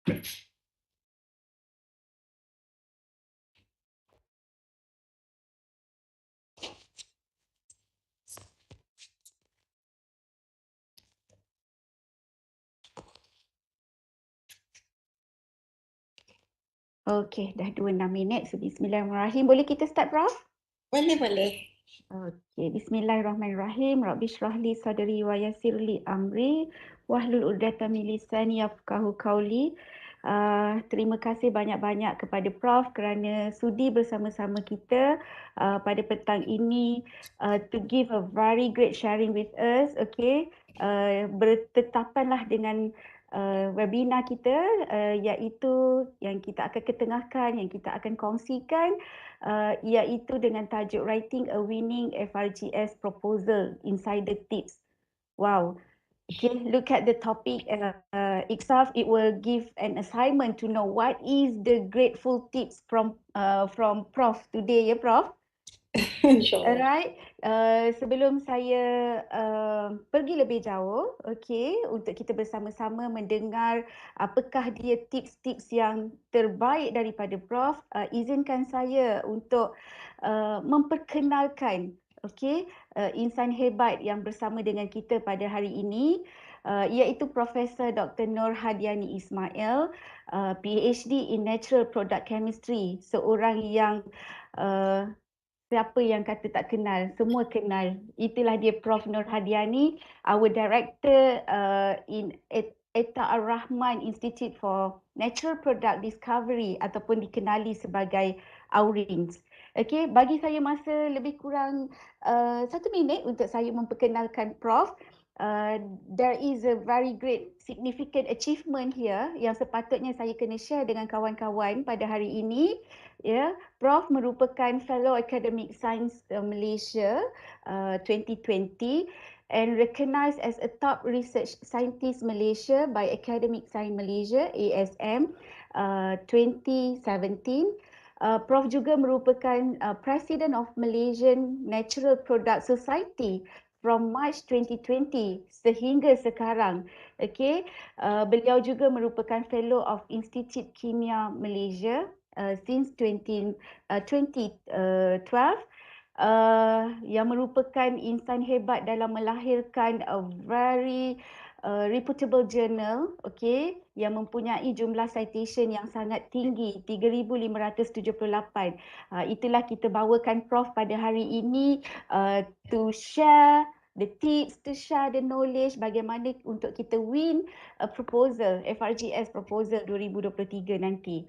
Okey, dah 26 minit. So, bismillahirrahmanirrahim. Boleh kita start, Prof? Boleh, boleh. Okey, bismillahirrahmanirrahim. Rabbi shrahli sadri wa yassirli amri wahlul 'uqdatam min lisani yafqahu qawli. Terima kasih banyak-banyak kepada Prof kerana sudi bersama-sama kita pada petang ini to give a very great sharing with us. Okay, bertetapanlah dengan webinar kita iaitu yang kita akan ketengahkan, yang kita akan kongsikan iaitu dengan tajuk Writing a Winning FRGS Proposal Insider Tips. Wow. Okay, look at the topic itself. It will give an assignment to know what is the grateful tips from Prof today, ya Prof? InsyaAllah. Alright, sebelum saya pergi lebih jauh, okay, untuk kita bersama-sama mendengar apakah dia tips-tips yang terbaik daripada Prof, izinkan saya untuk memperkenalkan, okay, insan hebat yang bersama dengan kita pada hari ini, iaitu Profesor Dr. Nur Hadiani Ismail, PhD in Natural Product Chemistry, seorang yang siapa yang kata tak kenal, semua kenal. Itulah dia Prof. Nur Hadiani, our director in Atta-Ur-Rahman Institute for Natural Product Discovery ataupun dikenali sebagai AuRIns. Okey, bagi saya masa lebih kurang 1 minit untuk saya memperkenalkan Prof. There is a very great significant achievement here yang sepatutnya saya kena share dengan kawan-kawan pada hari ini. Ya, Prof merupakan Fellow Academic Science Malaysia 2020 and recognized as a top research scientist Malaysia by Academic Science Malaysia ASM 2017. Prof juga merupakan President of Malaysian Natural Product Society from March 2020 sehingga sekarang. Okay, beliau juga merupakan Fellow of Institute Kimia Malaysia since 2012 yang merupakan insan hebat dalam melahirkan a very reputable journal, okay, yang mempunyai jumlah citation yang sangat tinggi, 3,578. Itulah kita bawakan Prof pada hari ini to share the tips, to share the knowledge bagaimana untuk kita win a proposal, FRGS proposal 2023 nanti.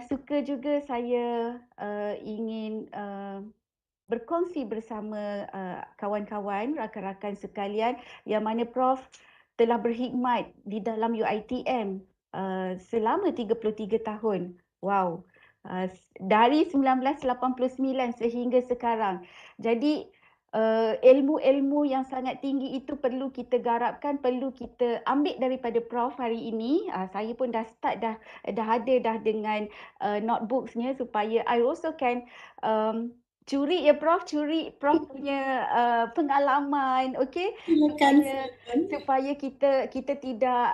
Suka juga saya ingin berkongsi bersama kawan-kawan, rakan-rakan sekalian yang mana Prof telah berkhidmat di dalam UiTM selama 33 tahun. Wow. Dari 1989 sehingga sekarang. Jadi ilmu-ilmu yang sangat tinggi itu perlu kita garapkan, perlu kita ambil daripada Prof hari ini. Saya pun dah start dah ada dengan notebooksnya supaya I also can curi ya Prof, curi Prof punya pengalaman, okey, supaya kita tidak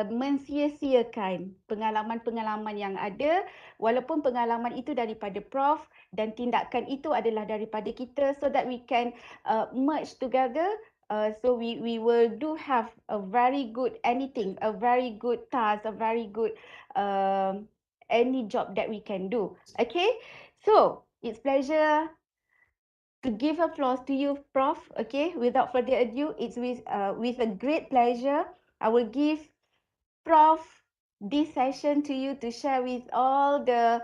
mensia-siakan pengalaman-pengalaman yang ada, walaupun pengalaman itu daripada Prof dan tindakan itu adalah daripada kita, so that we can merge together. So we will do have a very good anything, a very good task, a very good any job that we can do. Okay, so it's pleasure to give applause to you, Prof. Okay, without further ado, it's with a great pleasure I will give Prof this session to you to share with all the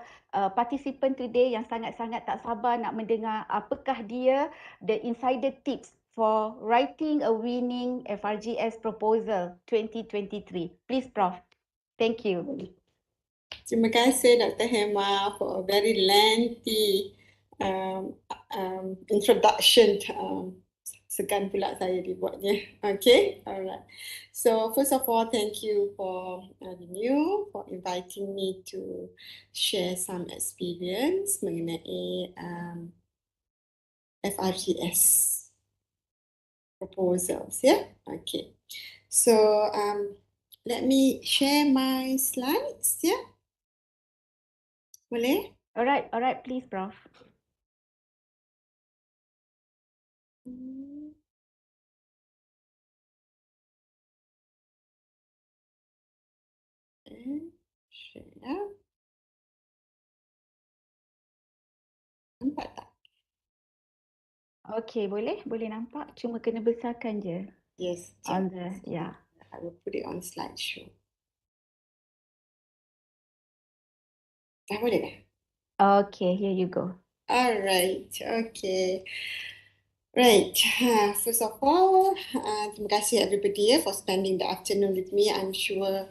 participant today yang sangat-sangat tak sabar nak mendengar apakah dia the insider tips for writing a winning FRGS proposal 2023. Please, Prof. Thank you. Terima kasih Dr. Hema for a very lengthy introduction. Segan pula saya dibuatnya. Okay, alright. So first of all, thank you for for inviting me to share some experience mengenai FRGS proposals. Yeah, okay. So let me share my slides, ya. Boleh? Alright, please, Prof. Share. Nampak tak? Okay, boleh nampak. Cuma kena besarkan je. Yes, On the, yeah. I will put it on slideshow. Dah boleh dah? Okay, here you go. Alright, okay. Right, first of all, terima kasih everybody for spending the afternoon with me. I'm sure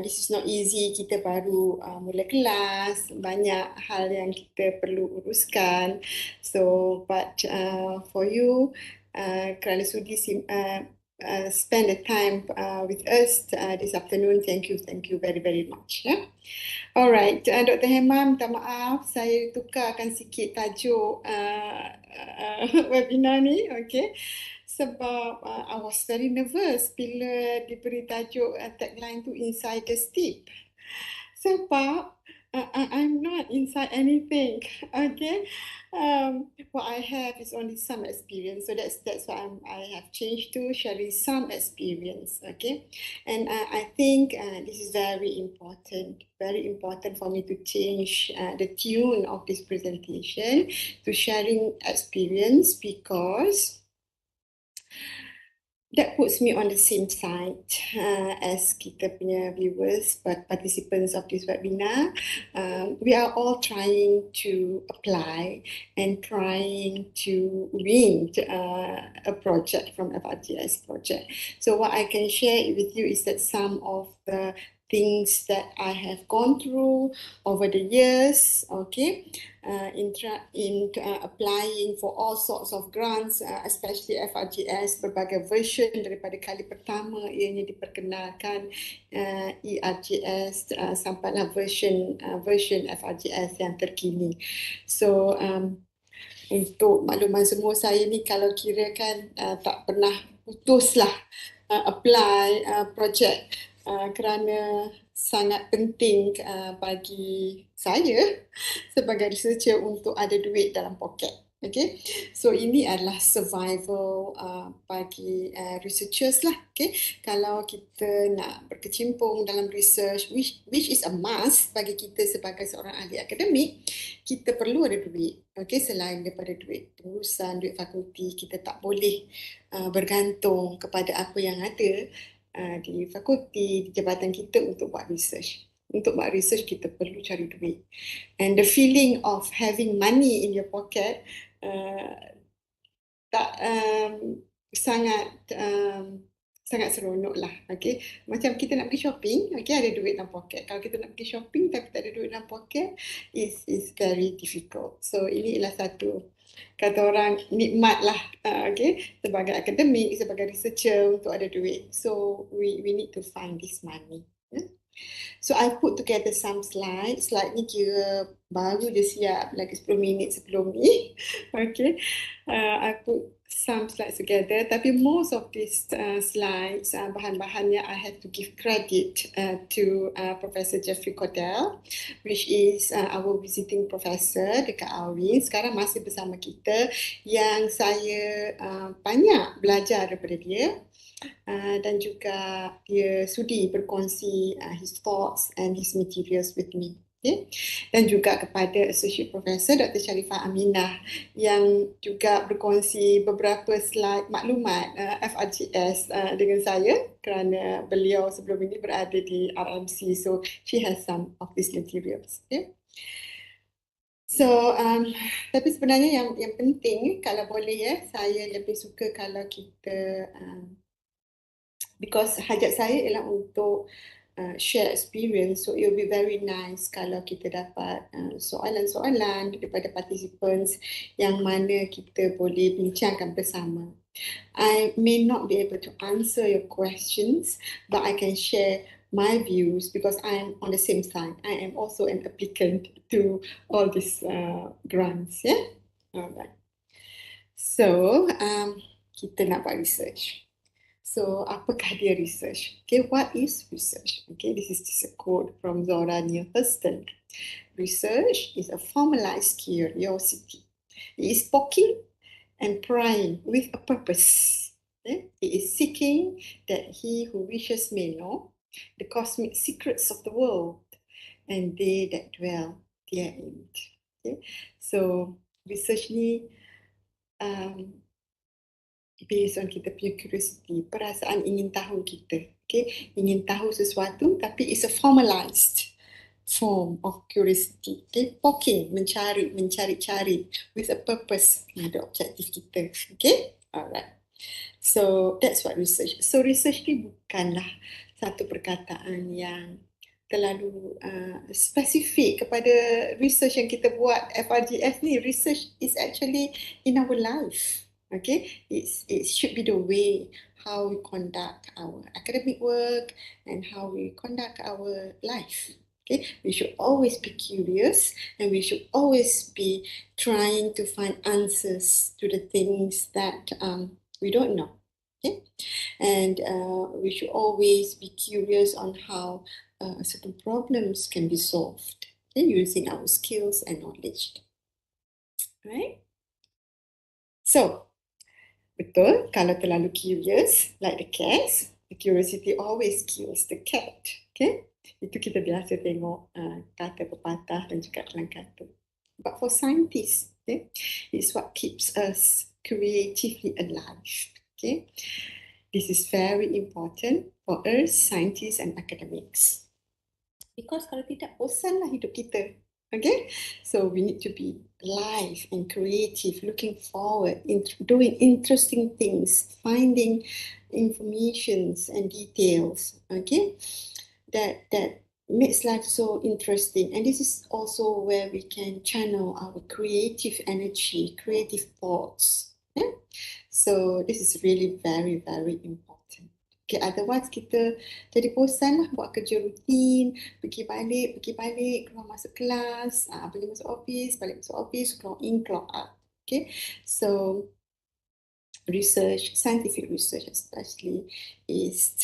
this is not easy, kita baru mula kelas, banyak hal yang kita perlu uruskan. So, but for you, kerana sudi spend the time with us this afternoon, thank you very, very much. Yeah? Alright, Dr. Hema, minta maaf, saya tukarkan sikit tajuk webinar ni, okay? Sebab I was very nervous bila diberi tajuk tagline tu Insider's Tip. Sebab I'm not inside anything, okay? What I have is only some experience, so that's why I have changed to sharing some experience, okay? And I think this is very important for me to change the tune of this presentation to sharing experience, because that puts me on the same side as kita punya viewers, but participants of this webinar. We are all trying to apply and trying to win a project from FRGS project. So what I can share with you is that some of the things that I have gone through over the years, okay, in applying for all sorts of grants, especially FRGS, berbagai version daripada kali pertama ianya diperkenalkan ERGS sampailah version FRGS yang terkini. So untuk makluman semua, saya ni kalau kira kan tak pernah putuslah apply projek kerana sangat penting bagi saya sebagai researcher untuk ada duit dalam poket. Okay, so ini adalah survival bagi researchers lah. Okay, kalau kita nak berkecimpung dalam research, which is a must bagi kita sebagai seorang ahli akademik, kita perlu ada duit. Okay, selain daripada duit pengurusan, duit fakulti, kita tak boleh bergantung kepada apa yang ada di fakulti, di jabatan kita untuk buat research. Untuk buat research, kita perlu cari duit. And the feeling of having money in your pocket sangat seronok lah, okay? Macam kita nak pergi shopping, okay, ada duit dalam poket. Kalau kita nak pergi shopping tapi tak ada duit dalam poket, is very difficult. So ini adalah satu, kata orang, nikmat lah, okay, sebagai akademik, sebagai researcher untuk ada duit. So we need to find this money. Yeah? So I put together some slides. Slide ni kira baru je siap, lagi 10 minit sebelum ni. Okay, I put some slides together. Tapi most of these slides, bahan-bahannya I have to give credit to Professor Jeffrey Cordell, which is our visiting professor dekat AuRIns. Sekarang masih bersama kita, yang saya banyak belajar daripada dia. Dan juga dia sudi berkongsi his thoughts and his materials with me. Okay? Dan juga kepada Associate Professor Dr. Sharifah Aminah yang juga berkongsi beberapa slide maklumat FRGS dengan saya, kerana beliau sebelum ini berada di RMC, so she has some of these materials. Okay? So, tapi sebenarnya yang penting, kalau boleh ya, saya lebih suka kalau kita because hajat saya ialah untuk share experience, so it will be very nice kalau kita dapat soalan-soalan daripada participants yang mana kita boleh bincangkan bersama. I may not be able to answer your questions, but I can share my views because I am on the same side. I am also an applicant to all these grants. Yeah. Alright. So kita nak buat research. So, apakah dia research? Okay, what is research? Okay, this is just a quote from Zora Neale Hurston. Research is a formalized curiosity. It is poking and prying with a purpose. Okay? It is seeking that he who wishes may know the cosmic secrets of the world and they that dwell therein. Okay? So, research ni based on kita punya curiosity, perasaan ingin tahu kita. Okay? Ingin tahu sesuatu tapi it's a formalized form of curiosity. Okay? Poking, mencari-cari with a purpose, ada objektif kita. Okay? Alright. So that's what research. So research ni bukanlah satu perkataan yang terlalu spesifik kepada research yang kita buat FRGS ni. Research is actually in our life. Okay, it should be the way how we conduct our academic work and how we conduct our life. Okay, we should always be curious and we should always be trying to find answers to the things that we don't know. Okay, and we should always be curious on how certain problems can be solved, okay, using our skills and knowledge. Right? So, betul, kalau terlalu curious, like the cats, the curiosity always kills the cat. Okay? Itu kita biasa tengok kata pepatah dan juga kelang kata. But for scientists, okay, it's what keeps us creatively alive. Okay? This is very important for us, scientists and academics. Because kalau tidak, bosanlah hidup kita. Okay, so we need to be alive and creative, looking forward, doing interesting things, finding informations and details. Okay, that makes life so interesting, and this is also where we can channel our creative energy, creative thoughts. Yeah? So this is really very, very important. Okay, otherwise kita jadi bosan lah buat kerja rutin, pergi balik, keluar masuk kelas, pergi masuk office, balik masuk office, clock in, clock out. Okay, so research, scientific research especially, is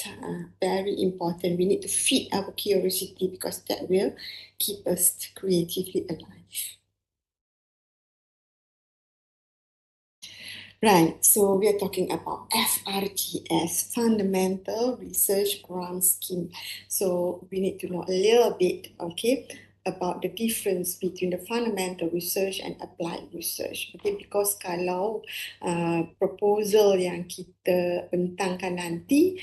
very important. We need to feed our curiosity because that will keep us creatively alive. Right, so we are talking about FRGS, Fundamental Research Grant Scheme. So we need to know a little bit, okay, about the difference between the fundamental research and applied research. Okay, because kalau proposal yang kita bentangkan nanti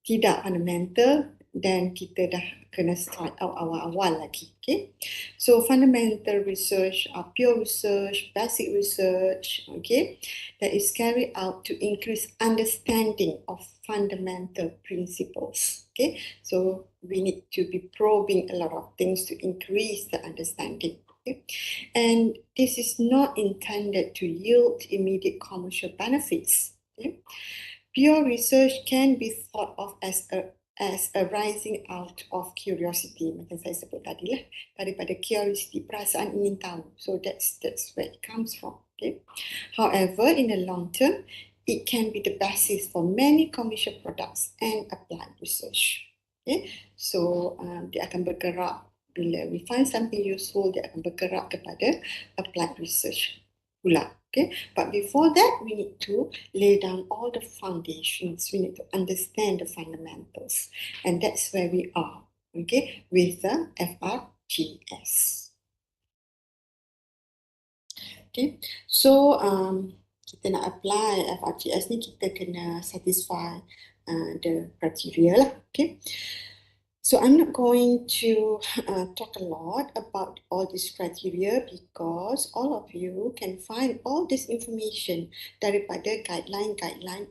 tidak fundamental, then kita dah kena start out awal-awal lagi. Okay, so fundamental research are pure research, basic research, okay, that is carried out to increase understanding of fundamental principles. Okay, so we need to be probing a lot of things to increase the understanding. Okay? And this is not intended to yield immediate commercial benefits. Okay? Pure research can be thought of as arising out of curiosity, macam saya sebut tadi lah, daripada curiosity, perasaan ingin tahu. So that's where it comes from. Okay. However, in the long term, it can be the basis for many commercial products and applied research. Okay. So dia akan bergerak bila we find something useful, dia akan bergerak kepada applied research pula. Okay, but before that, we need to lay down all the foundations. We need to understand the fundamentals, and that's where we are. Okay, with the FRGS. Okay, so kita nak apply FRGS ni, kita kena satisfy the criteria lah. Okay. So I'm not going to talk a lot about all these criteria because all of you can find all this information daripada guideline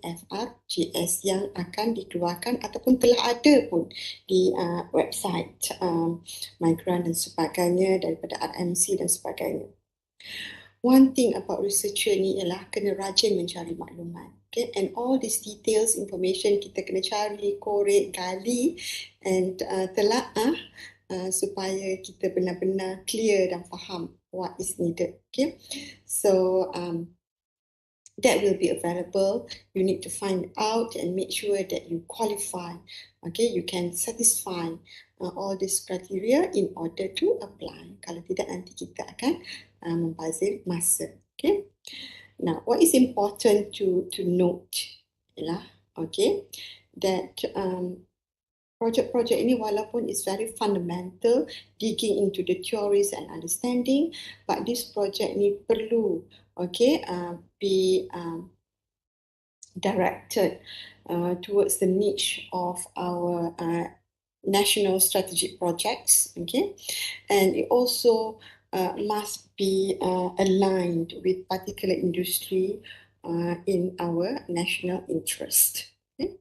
FRGS yang akan dikeluarkan ataupun telah ada pun di website Migrant dan sebagainya, daripada RMC dan sebagainya. One thing about researcher ni ialah kena rajin mencari maklumat. Okay? And all these details, information kita kena cari, korek, gali and telaah supaya kita benar-benar clear dan faham what is needed. Okay? So that will be available. You need to find out and make sure that you qualify. Okay, you can satisfy all these criteria in order to apply. Kalau tidak, nanti kita akan membazir masa. Okay. Now, what is important to note ialah, okay, that project-project ini walaupun is very fundamental, digging into the theories and understanding, but this project ni perlu, okay, be directed towards the niche of our national strategic projects, okay, and it also must be aligned with particular industry in our national interest. Okay?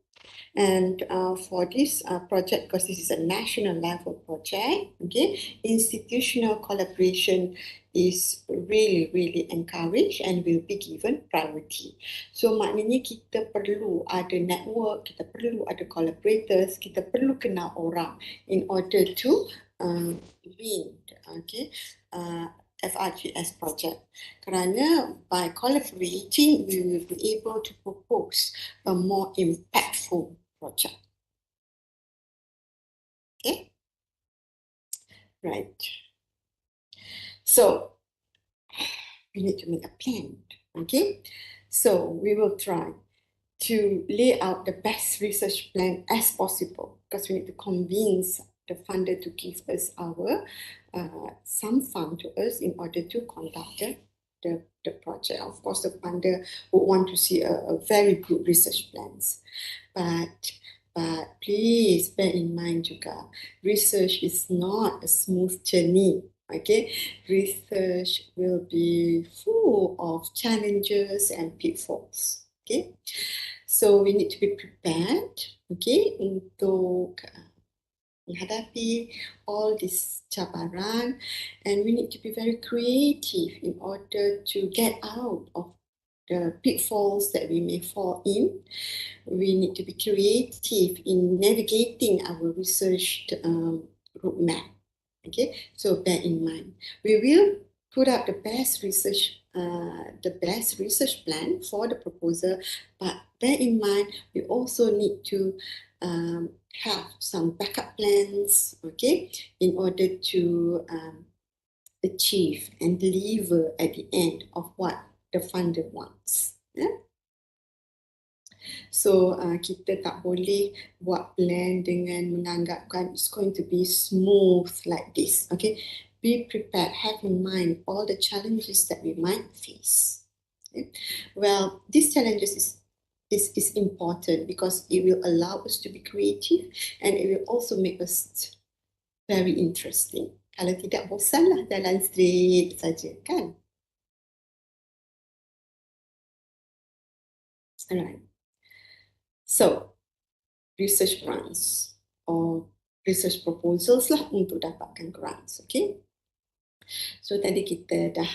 And for this project, because this is a national level project, okay, institutional collaboration is really encouraged and will be given priority. So maknanya kita perlu ada network, kita perlu ada collaborators, kita perlu kenal orang in order to win, okay, FRGS project. Kerana by collaborating, we will be able to propose a more impactful project. Okay, right. So we need to make a plan. Okay, so we will try to lay out the best research plan as possible, because we need to convince the funder to give us our some fund to us in order to conduct the project. Of course, the funder would want to see a very good research plans, but please bear in mind juga, research is not a smooth journey. Okay, research will be full of challenges and pitfalls. Okay, so we need to be prepared, okay, untuk menghadapi all this cabaran, and we need to be very creative in order to get out of the pitfalls that we may fall in. We need to be creative in navigating our research roadmap. Okay, so bear in mind, we will put up the best research plan for the proposal, but bear in mind, we also need to have some backup plans, okay, in order to achieve and deliver at the end of what the funder wants. Yeah? So kita tak boleh buat plan dengan menganggapkan it's going to be smooth like this. Okay, be prepared, have in mind all the challenges that we might face. Okay? Well, these challenges is important because it will allow us to be creative and it will also make us very interesting. Kalau tidak, bosanlah jalan straight saja, kan? Alright. So, research grants or research proposals lah untuk dapatkan grants, okay? So, tadi kita dah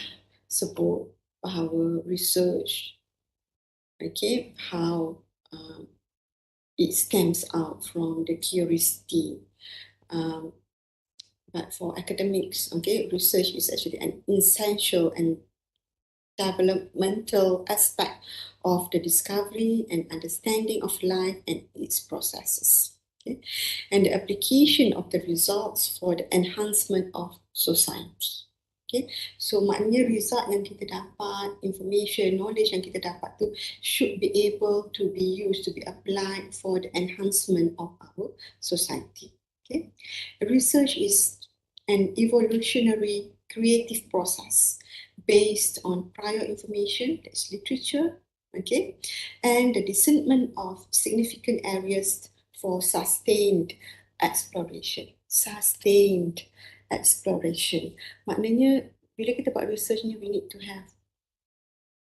sebut bahawa research, okay, how it stems out from the curiosity. But for academics, okay, research is actually an essential and developmental aspect of the discovery and understanding of life and its processes. Okay? And the application of the results for the enhancement of society. Okay? So maknanya result yang kita dapat, information, knowledge yang kita dapat tu should be able to be used, to be applied for the enhancement of our society. Okay? Research is an evolutionary creative process based on prior information, that's literature, okay, and the discernment of significant areas for sustained exploration. Sustained exploration. Maknanya, bila kita buat research ni, we need to have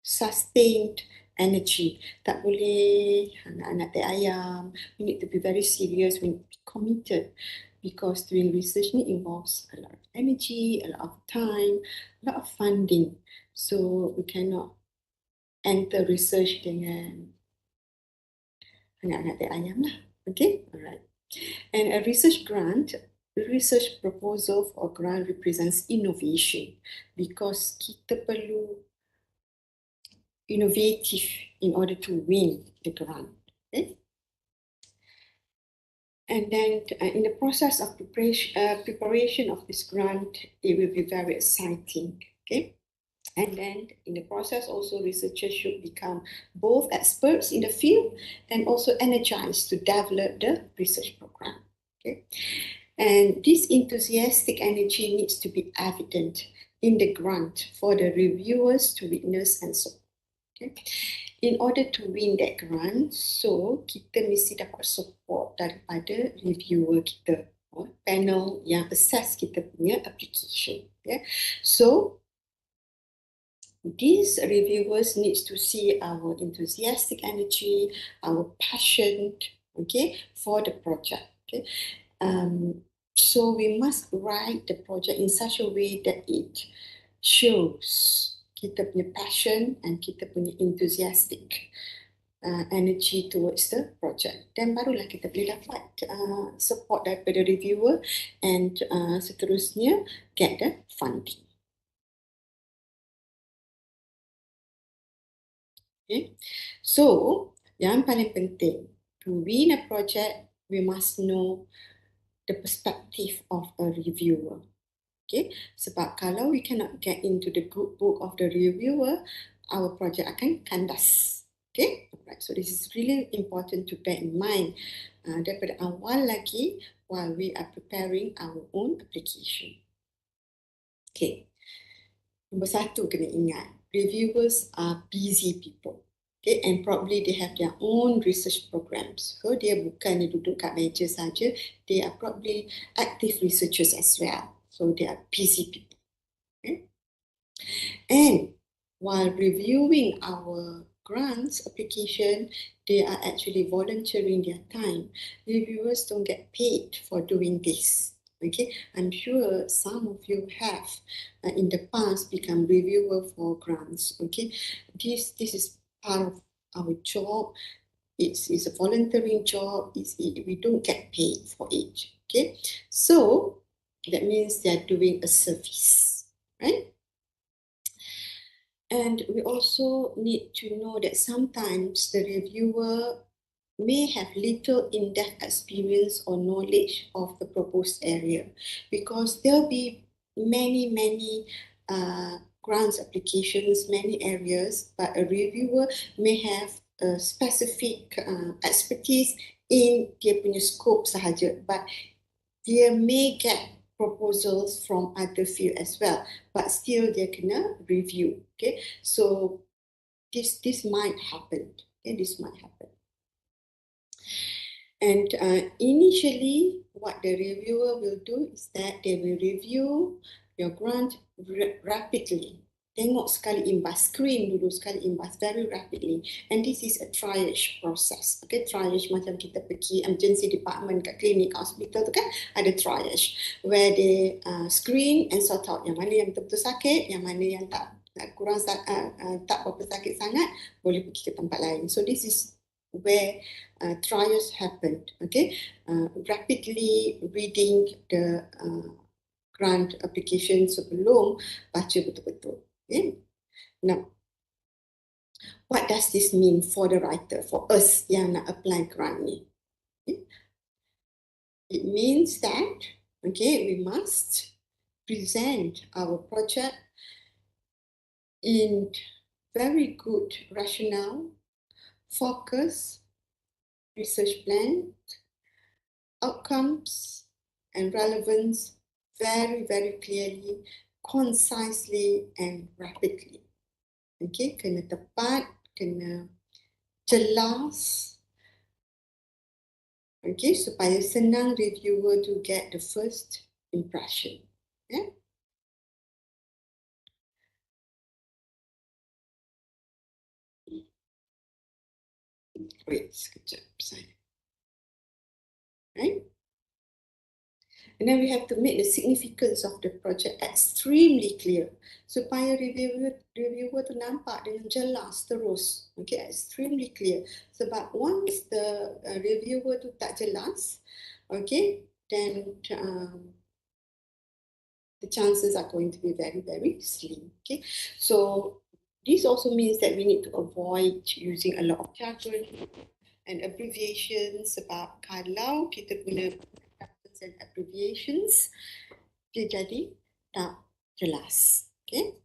sustained energy. Tak boleh anak-anak teh ayam. We need to be very serious, we need to be committed. Because doing research ni involves a lot of energy, a lot of time, a lot of funding. So we cannot enter research dengan anak-anak teh ayam lah. Okay, alright. And a research grant, research proposal or grant represents innovation because kita perlu innovative in order to win the grant. Okay? And then in the process of preparation of this grant, it will be very exciting. Okay? And then in the process also researchers should become both experts in the field and also energized to develop the research program. Okay? And this enthusiastic energy needs to be evident in the grant for the reviewers to witness and so. Okay? In order to win that grant, so kita mesti dapat support daripada reviewer kita, panel yang assess kita punya application. Yeah? So these reviewers needs to see our enthusiastic energy, our passion, okay, for the project. Okay, so we must write the project in such a way that it shows kita punya passion and kita punya enthusiastic energy towards the project. Dan barulah kita boleh dapat support daripada reviewer and seterusnya get the funding. Okay. So, yang paling penting, to win a project, we must know the perspective of a reviewer. Okay, sebab kalau we cannot get into the good book of the reviewer, our project akan kandas. Okay, right. So this is really important to bear in mind daripada awal lagi while we are preparing our own application. Okay, nombor satu kena ingat, reviewers are busy people. Okay, and probably they have their own research programs. So dia bukan duduk kat meja saja, they are probably active researchers as well. So they are busy people. Okay? And while reviewing our grants application, they are actually volunteering their time. Reviewers don't get paid for doing this. Okay, I'm sure some of you have in the past become reviewer for grants. Okay, this is part of our job. It's a volunteering job. We don't get paid for it. Okay, so that means they're doing a service, right? And we also need to know that sometimes the reviewer may have little in-depth experience or knowledge of the proposed area, because there'll be many grants applications, many areas, but a reviewer may have a specific expertise in dia punya scope sahaja, but dia may get proposals from other field as well, but still dia kena review. Okay, so this might happen. Okay, this might happen. And initially, what the reviewer will do is that they will review your grant rapidly. Tengok sekali imbas, screen dulu sekali imbas, very rapidly. And this is a triage process. Okay, triage macam kita pergi emergency department kat klinik, hospital tu kan, ada triage. Where they screen and sort out yang mana yang betul-betul sakit, yang mana yang tak berapa sakit sangat, boleh pergi ke tempat lain. So this is where trials happened. Okay, rapidly reading the grant application sebelum baca betul-betul. Okay. Now, what does this mean for the writer, for us yang nak apply grant ni? Okay. It means that, okay, we must present our project in very good rationale, focus, research plan, outcomes and relevance very clearly, concisely and rapidly. Okay, kena tepat, kena jelas. Okay, supaya senang reviewer to get the first impression. Yeah. Wait, sekejap saya. Right? And then we have to make the significance of the project extremely clear supaya reviewer tu nampak dengan jelas terus. Okay, extremely clear. Sebab once the reviewer tu tak jelas, okay, then the chances are going to be very slim. Okay, so This also means that we need to avoid using a lot of jargon and abbreviations, sebab kalau kita guna jargons and abbreviations, dia jadi tak jelas. Okay?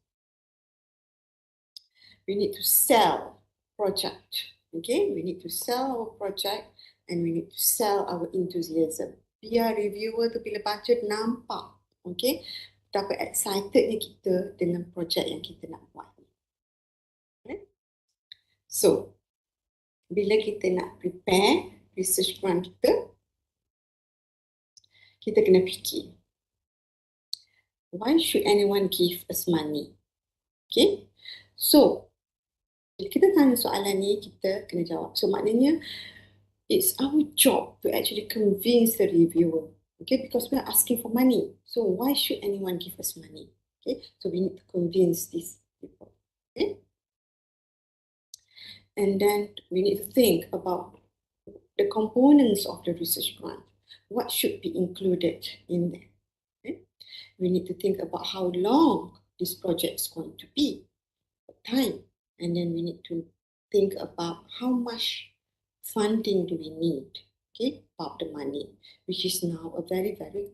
We need to sell project. Okay? We need to sell our project and we need to sell our enthusiasm. Biar reviewer tu bila baca nampak, okay, betapa excitednya kita dengan projek yang kita nak buat. Okay? So, bila kita nak prepare research grant kita, kita kena fikir, why should anyone give us money? Okay? So, bila kita tanya soalan ni, kita kena jawab. So, maknanya, it's our job to actually convince the reviewer. Okay, because we are asking for money. So, why should anyone give us money? Okay, so we need to convince these people. Okay? And then we need to think about the components of the research grant. What should be included in there? Okay? We need to think about how long this project is going to be, what time, and then we need to think about how much funding do we need, okay, about the money, which is now a very, very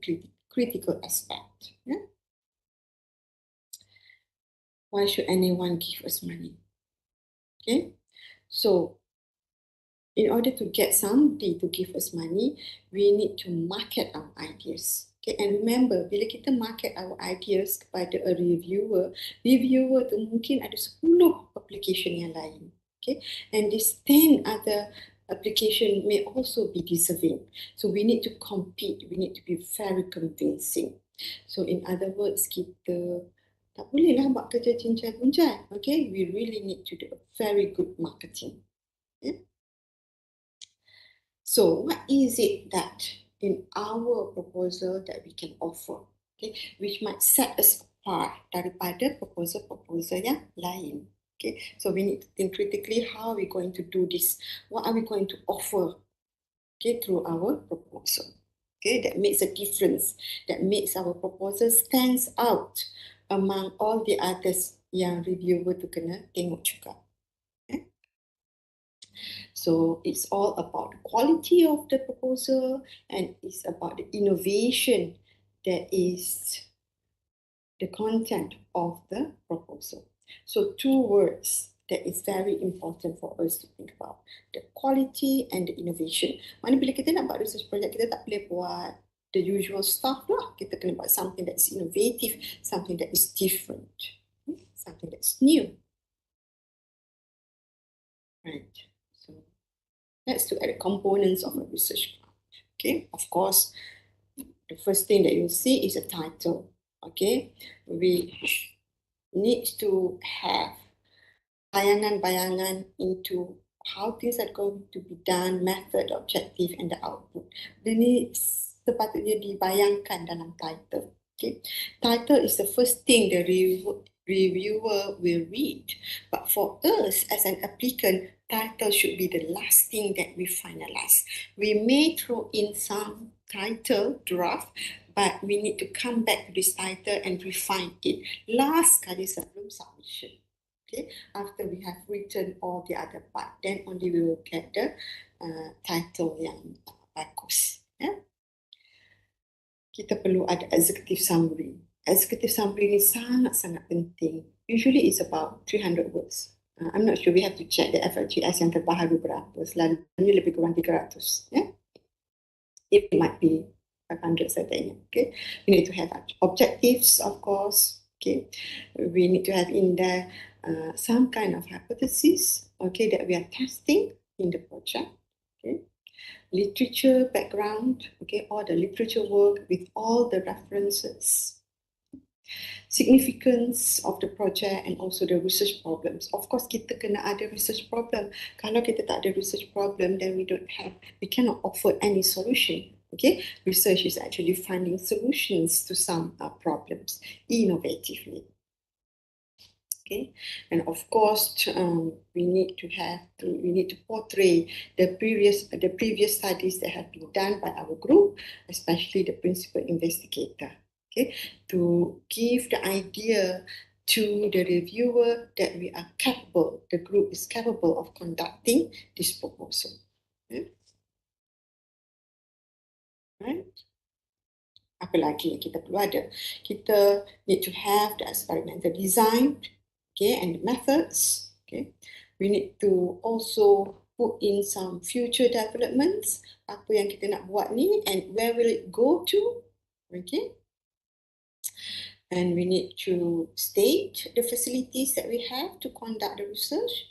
critical aspect. Yeah? Why should anyone give us money? Okay, so in order to get somebody to give us money, we need to market our ideas. Okay, and remember, bila kita market our ideas kepada a reviewer tu mungkin ada 10 application yang lain. Okay, and these 10 other application may also be deserving. So we need to compete, we need to be very convincing. So in other words, kita tak bolehlah buat kerja cincai-buncai. Okay, we really need to do a very good marketing. Okay? So what is it that in our proposal that we can offer, okay, which might set us apart daripada proposal-proposal yang lain? Okay, so we need to think critically, how are we going to do this? What are we going to offer, okay, through our proposal? Okay, that makes a difference, that makes our proposal stands out among all the others yang reviewer tu kena tengok juga. Okay? So it's all about the quality of the proposal and it's about the innovation that is the content of the proposal. So 2 words that is very important for us to think about, the quality and the innovation. Mana bila kita nak buat research project, kita tak boleh buat the usual stuff lah. Kita kena buat something that is innovative, something that is different, something that's new. Right, so let's look at the components of a research grant. Okay, of course, the first thing that you'll see is a title. Okay, we need to have bayangan-bayangan into how things are going to be done, method, objective, and the output. Ini sepatutnya dibayangkan dalam title. Okay, title is the first thing the reviewer will read. But for us as an applicant, title should be the last thing that we finalize. We may throw in some title draft, but we need to come back to this title and refine it last kali sebelum submission. Okay, after we have written all the other part, then only we will get the title yang bagus. Yeah? Kita perlu ada executive summary. Executive summary ni sangat-sangat penting. Usually it's about 300 words. I'm not sure, we have to check the FRGS yang terbaru berapa. Selalunya lebih kurang 300. Yeah? It might be 500 certainly. Okay, we need to have objectives, of course. Okay, we need to have in there some kind of hypothesis, okay, that we are testing in the project. Okay, literature background, okay, all the literature work with all the references, significance of the project, and also the research problems. Of course, kita kena ada research problem. Kalau kita tak ada research problem, then we cannot offer any solution. Okay, research is actually finding solutions to some problems innovatively. Okay, and of course, we need to portray the previous studies that have been done by our group, especially the principal investigator. Okay, to give the idea to the reviewer that we are capable, the group is capable of conducting this proposal. Okay. Right? Apa lagi yang kita perlu ada? Kita need to have the experimental design, okay, and the methods. Okay, we need to also put in some future developments. Apa yang kita nak buat ni, and where will it go to? Okay, and we need to state the facilities that we have to conduct the research,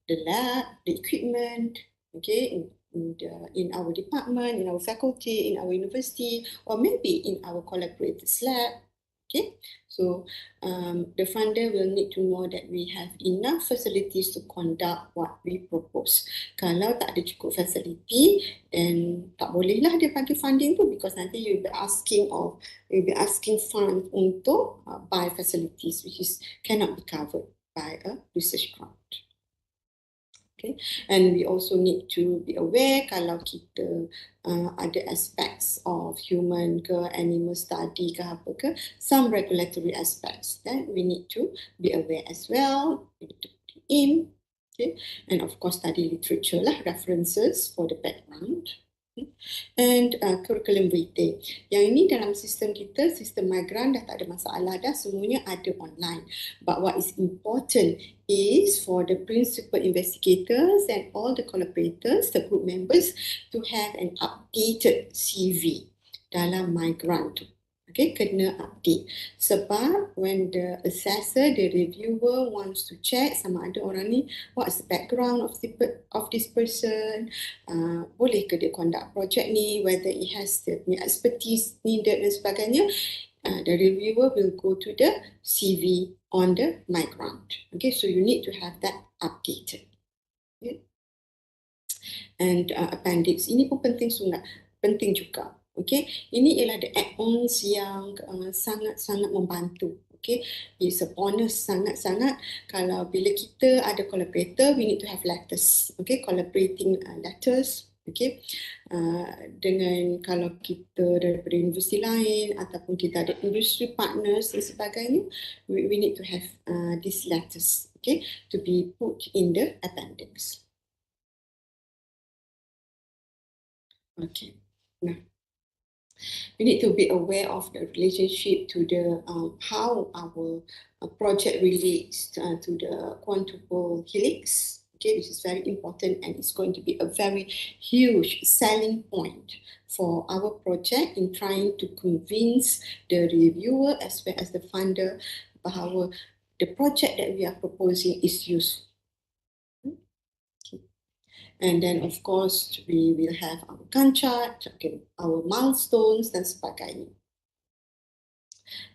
the lab, the equipment, okay, in our department, in our faculty, in our university, or maybe in our collaborators lab. Okay, so the funder will need to know that we have enough facilities to conduct what we propose. Kalau tak ada cukup facility, then tak bolehlah dia bagi funding tu, because nanti you'll be asking fund untuk buy facilities which is cannot be covered by a research grant. Okay, and we also need to be aware kalau kita ada aspects of human ke animal study ke apa ke, some regulatory aspects that we need to be aware as well. We need to put it in, okay, and of course study literature lah, references for the background. And curriculum vitae. Yang ini dalam sistem kita, sistem migran dah tak ada masalah dah, semuanya ada online. But what is important is for the principal investigators and all the collaborators, the group members, to have an updated CV dalam migran tu. Okay, kena update. Sebab when the assessor, the reviewer wants to check sama ada orang ni, what's the background of this person, boleh ke dia conduct project ni, whether it has the expertise needed dan sebagainya, the reviewer will go to the CV on the migrant. Okay, so you need to have that updated. Okay. And appendix, ini pun penting juga. Okay, ini ialah the add-ons yang sangat-sangat membantu. Okay, it's a bonus sangat-sangat kalau bila kita ada collaborator, we need to have letters. Okay, collaborating letters. Okay, dengan kalau kita daripada universiti lain ataupun kita ada industry partners dan sebagainya, we need to have these letters, okay, to be put in the appendix. Okay, nah. We need to be aware of the relationship to the how our project relates to the quintuple helix. Okay, this is very important and it's going to be a very huge selling point for our project in trying to convince the reviewer as well as the funder bahawa the project that we are proposing is useful. And then of course we will have our Gantt chart, okay, our milestones dan sebagainya.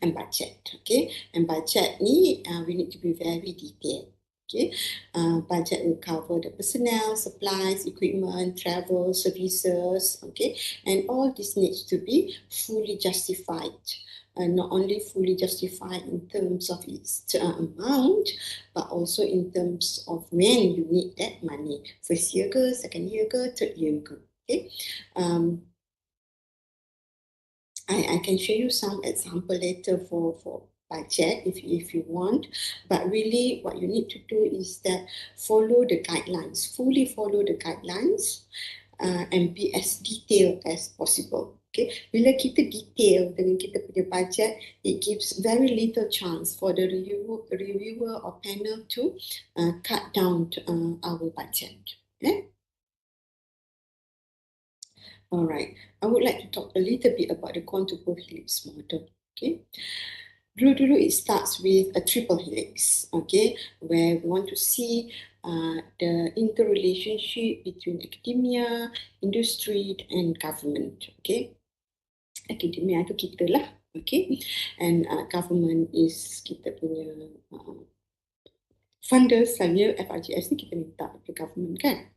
And budget, okay. And budget ni we need to be very detailed. Okay, budget will cover the personnel, supplies, equipment, travel, services, okay, and all this needs to be fully justified. Not only fully justified in terms of its amount, but also in terms of when you need that money. First year ke, second year ke, third year ke. Okay. I can show you some example later for budget if you want, but really what you need to do is that follow the guidelines, fully follow the guidelines and be as detailed as possible. Okay, bila kita detail dengan kita punya budget, it gives very little chance for the reviewer or panel to cut down our budget. Okay? All right, I would like to talk a little bit about the quintuple helix model. Okay, dulu it starts with a triple helix. Okay, where we want to see the interrelationship between academia, industry, and government. Okay. Akademia tu kita lah, okay, and government is kita punya funders. Selalunya FRGS ni kita minta ke government kan.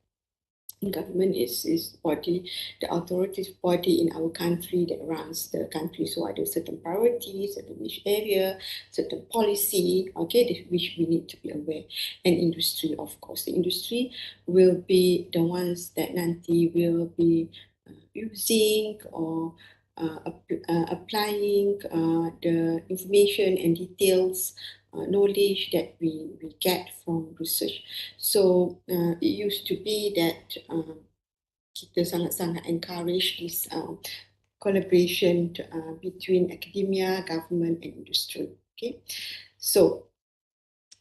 Government is body, the authoritative body in our country that runs the country. So ada certain priorities, certain niche area, certain policy, okay, which we need to be aware. And industry, of course, the industry will be the ones that nanti will be using or applying the information and details knowledge that we get from research. So it used to be that kita sangat-sangat encourage this collaboration between academia, government and industry. Okay, so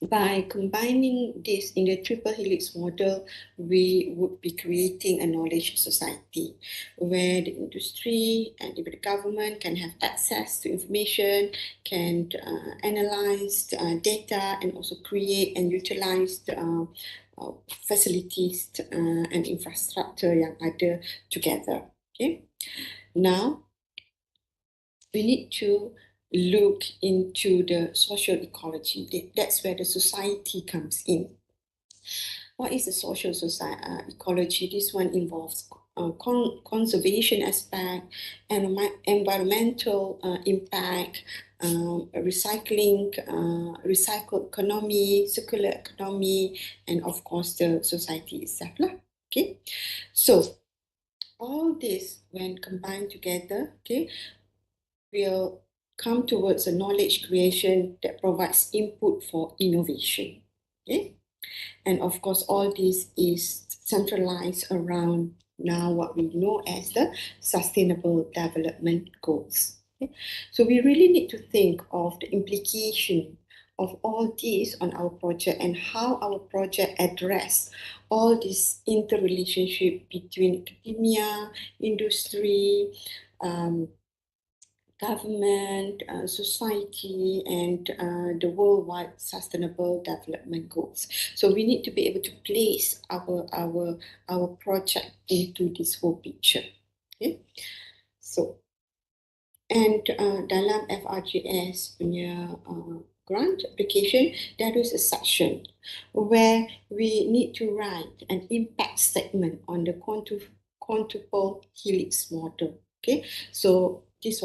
by combining this in the triple helix model, we would be creating a knowledge society where the industry and the government can have access to information, can analyze data and also create and utilize facilities and infrastructure yang ada together. Okay, now we need to look into the social ecology. That's where the society comes in. What is the social ecology? This one involves conservation aspect, and environmental impact, recycling, recycled economy, circular economy, and of course the society itself. Okay, so all this when combined together, okay, will come towards a knowledge creation that provides input for innovation. Okay? And of course, all this is centralized around now what we know as the Sustainable Development Goals. Okay? So we really need to think of the implication of all this on our project and how our project address all this interrelationship between academia, industry, government, society, and the worldwide sustainable development goals. So we need to be able to place our project into this whole picture. Okay, so and dalam FRGS punya grant application, there is a section where we need to write an impact statement on the quintuple helix model. Okay, so this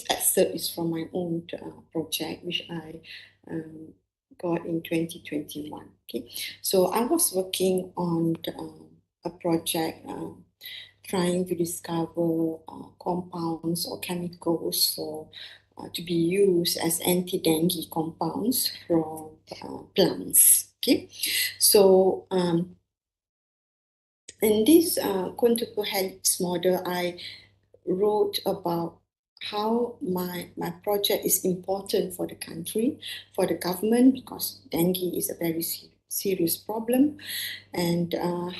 excerpt is from my own project, which I got in 2021. Okay, so I was working on a project trying to discover compounds or chemicals to be used as anti-dengue compounds from plants. Okay, so in this quintuple helix model, I wrote about how my project is important for the country, for the government, because dengue is a very serious problem, and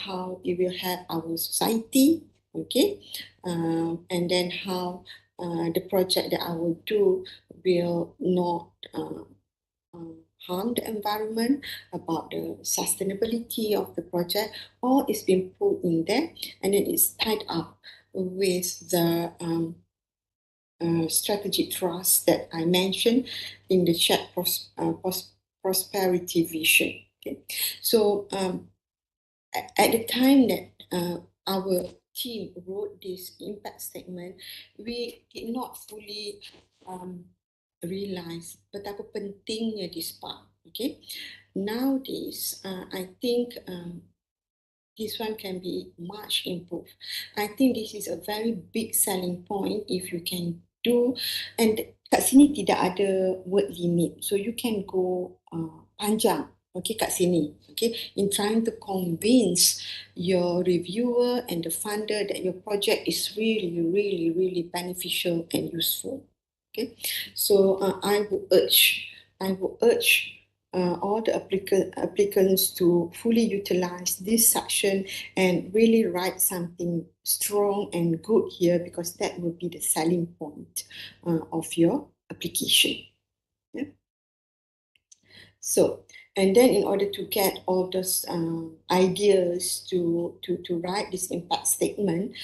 how it will help our society. Okay, and then how the project that I will do will not harm the environment, about the sustainability of the project. All is being put in there, and then it's tied up with the strategic trust that I mentioned in the chat prosperity vision. Okay, so at the time that our team wrote this impact statement, we did not fully realize betapa pentingnya this part. Okay, nowadays I think this one can be much improved. I think this is a very big selling point if you can do, and kat sini tidak ada word limit, so you can go panjang. Okay, kat sini, okay, in trying to convince your reviewer and the funder that your project is really, really, really beneficial and useful. Okay, so I would urge all the applicants to fully utilize this section and really write something strong and good here, because that will be the selling point of your application. Yeah. So, and then in order to get all those ideas to write this impact statement,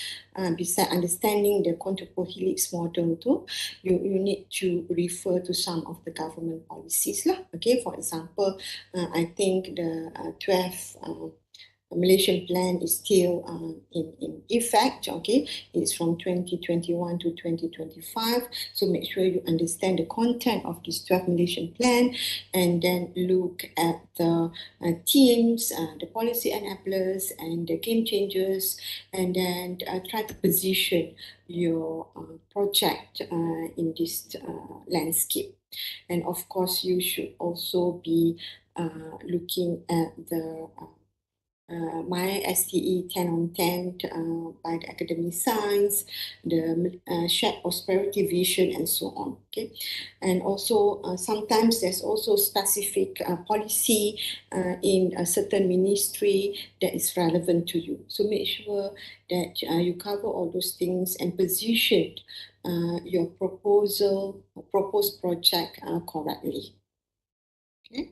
besides understanding the quintuple helix model too, you need to refer to some of the government policies lah. Okay, for example, I think the 12 Malaysian plan is still in effect, okay? It's from 2021 to 2025. So make sure you understand the content of this draft Malaysian plan and then look at the themes, the policy enablers and the game changers, and then try to position your project in this landscape. And of course, you should also be looking at the my STE 10 on 10 by the Academy Science, the shared prosperity vision, and so on. Okay, and also sometimes there's also specific policy in a certain ministry that is relevant to you. So make sure that you cover all those things and position your proposed project correctly. Okay.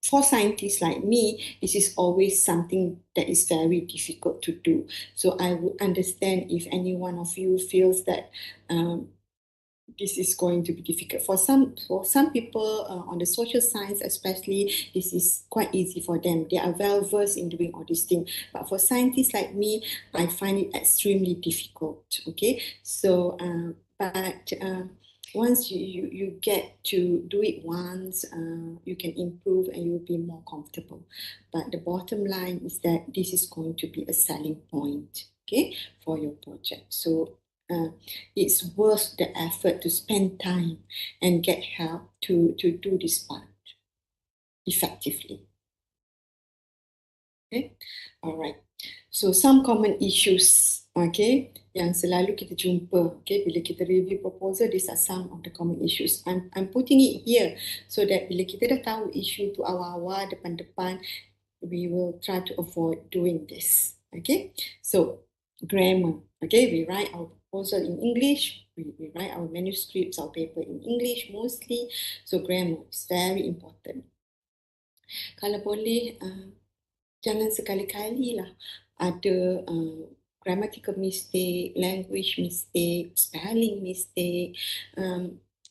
For scientists like me, this is always something that is very difficult to do. So I would understand if any one of you feels that this is going to be difficult. For some people on the social science especially, this is quite easy for them. They are well versed in doing all these things. But for scientists like me, I find it extremely difficult. Okay, so once you get to do it once, you can improve and you'll be more comfortable. But the bottom line is that this is going to be a selling point, okay, for your project. So it's worth the effort to spend time and get help to do this part effectively. Okay, all right. So some common issues, okay, yang selalu kita jumpa, okay, bila kita review proposal, these are some of the common issues. I'm putting it here so that bila kita dah tahu issue tu awal-awal, depan-depan, we will try to avoid doing this. Okay, so grammar. Okay, we write our proposal in English. We write our manuscripts, our paper in English mostly. So grammar is very important. Kalau boleh, jangan sekali-kali lah ada grammatical mistake, language mistake, spelling mistake.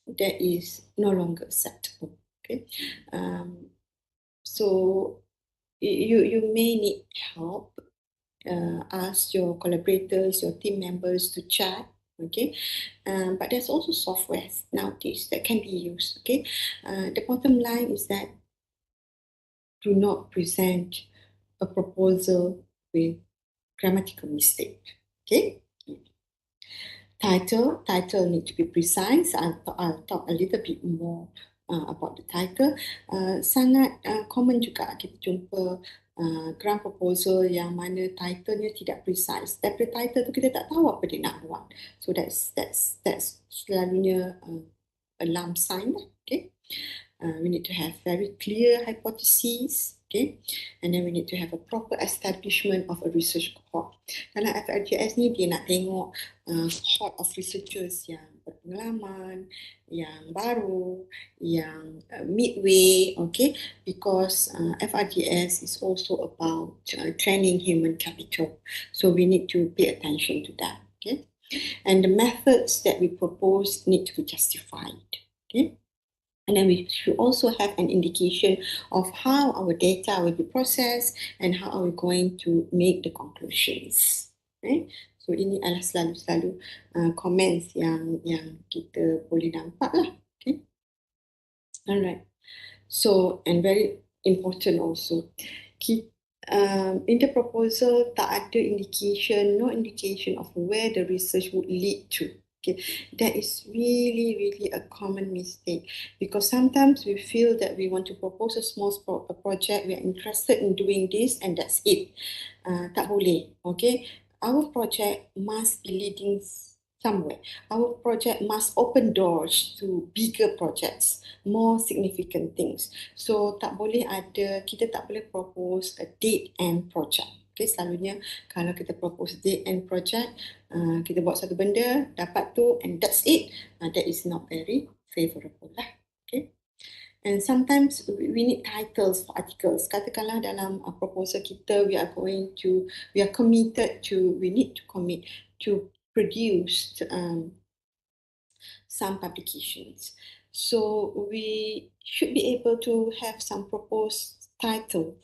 That is no longer acceptable. Okay, so you may need help. Ask your collaborators, your team members to chat. Okay, but there's also software nowadays that can be used. Okay, the bottom line is that do not present a proposal with grammatical mistake. Okay. Title need to be precise. I'll talk a little bit more about the title. Sangat common juga kita jumpa grant proposal yang mana titlenya tidak precise. Daripada title tu kita tak tahu apa dia nak buat. So that's selalunya alarm sign. Okay. We need to have very clear hypotheses, okay, and then we need to have a proper establishment of a research cohort. Dalam FRGS ni dia nak tengok cohort of researchers yang berpengalaman, yang baru, yang midway, okay, because FRGS is also about training human capital, so we need to pay attention to that, okay, and the methods that we propose need to be justified, okay. And then we should also have an indication of how our data will be processed and how are we going to make the conclusions. Okay? So ini adalah selalu comments yang kita boleh nampak lah. Okay? Alright. So, and very important also, in the proposal tak ada no indication of where the research would lead to. Okay, that is really a common mistake, because sometimes we feel that we want to propose a small project, we are interested in doing this and that's it. Tak boleh, okay? Our project must be leading somewhere. Our project must open doors to bigger projects, more significant things. So kita tak boleh propose a dead end project. Okay, selalunya kalau kita propose dead end project, kita buat satu benda, dapat tu and that's it. That is not very favorable lah. Okay. And sometimes we need titles for articles. Katakanlah dalam proposal kita, we need to commit to produce some publications. So we should be able to have some proposed title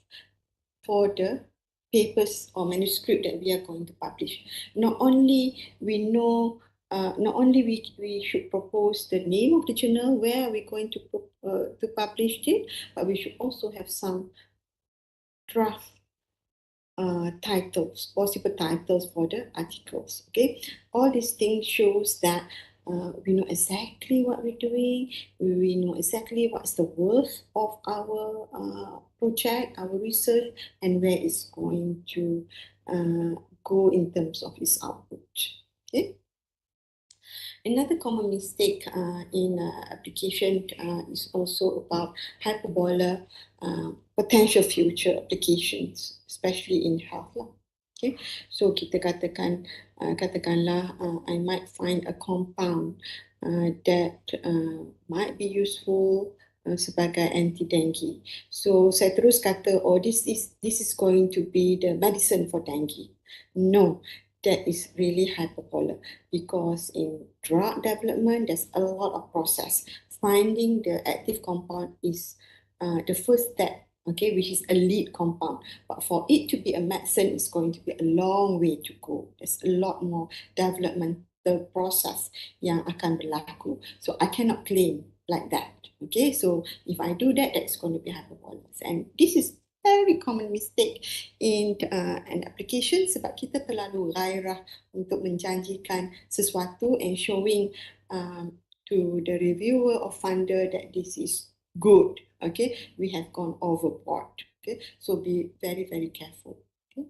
for the papers or manuscript that we are going to publish. Not only we know, we should propose the name of the journal where we're going to publish it, but we should also have some draft titles, possible titles for the articles. Okay, all these things shows that we know exactly what we're doing. We know exactly what's the worth of our project, our research, and where it's going to go in terms of its output. Okay. Another common mistake in application is also about hyperbola potential future applications, especially in health. Okay, so kita katakan, katakanlah I might find a compound that might be useful sebagai anti-dengue. So saya terus kata, oh, this is going to be the medicine for dengue. No, that is really hyperbola, because in drug development, there's a lot of process. Finding the active compound is the first step, okay, which is a lead compound. But for it to be a medicine, it's going to be a long way to go. There's a lot more developmental process yang akan berlaku. So I cannot claim like that. Okay, so if I do that, that's going to be hyperbola. And this is very common mistake in an application, sebab kita terlalu gairah untuk menjanjikan sesuatu and showing to the reviewer or funder that this is good. Okay, we have gone overboard. Okay, so be very, very careful. Okay,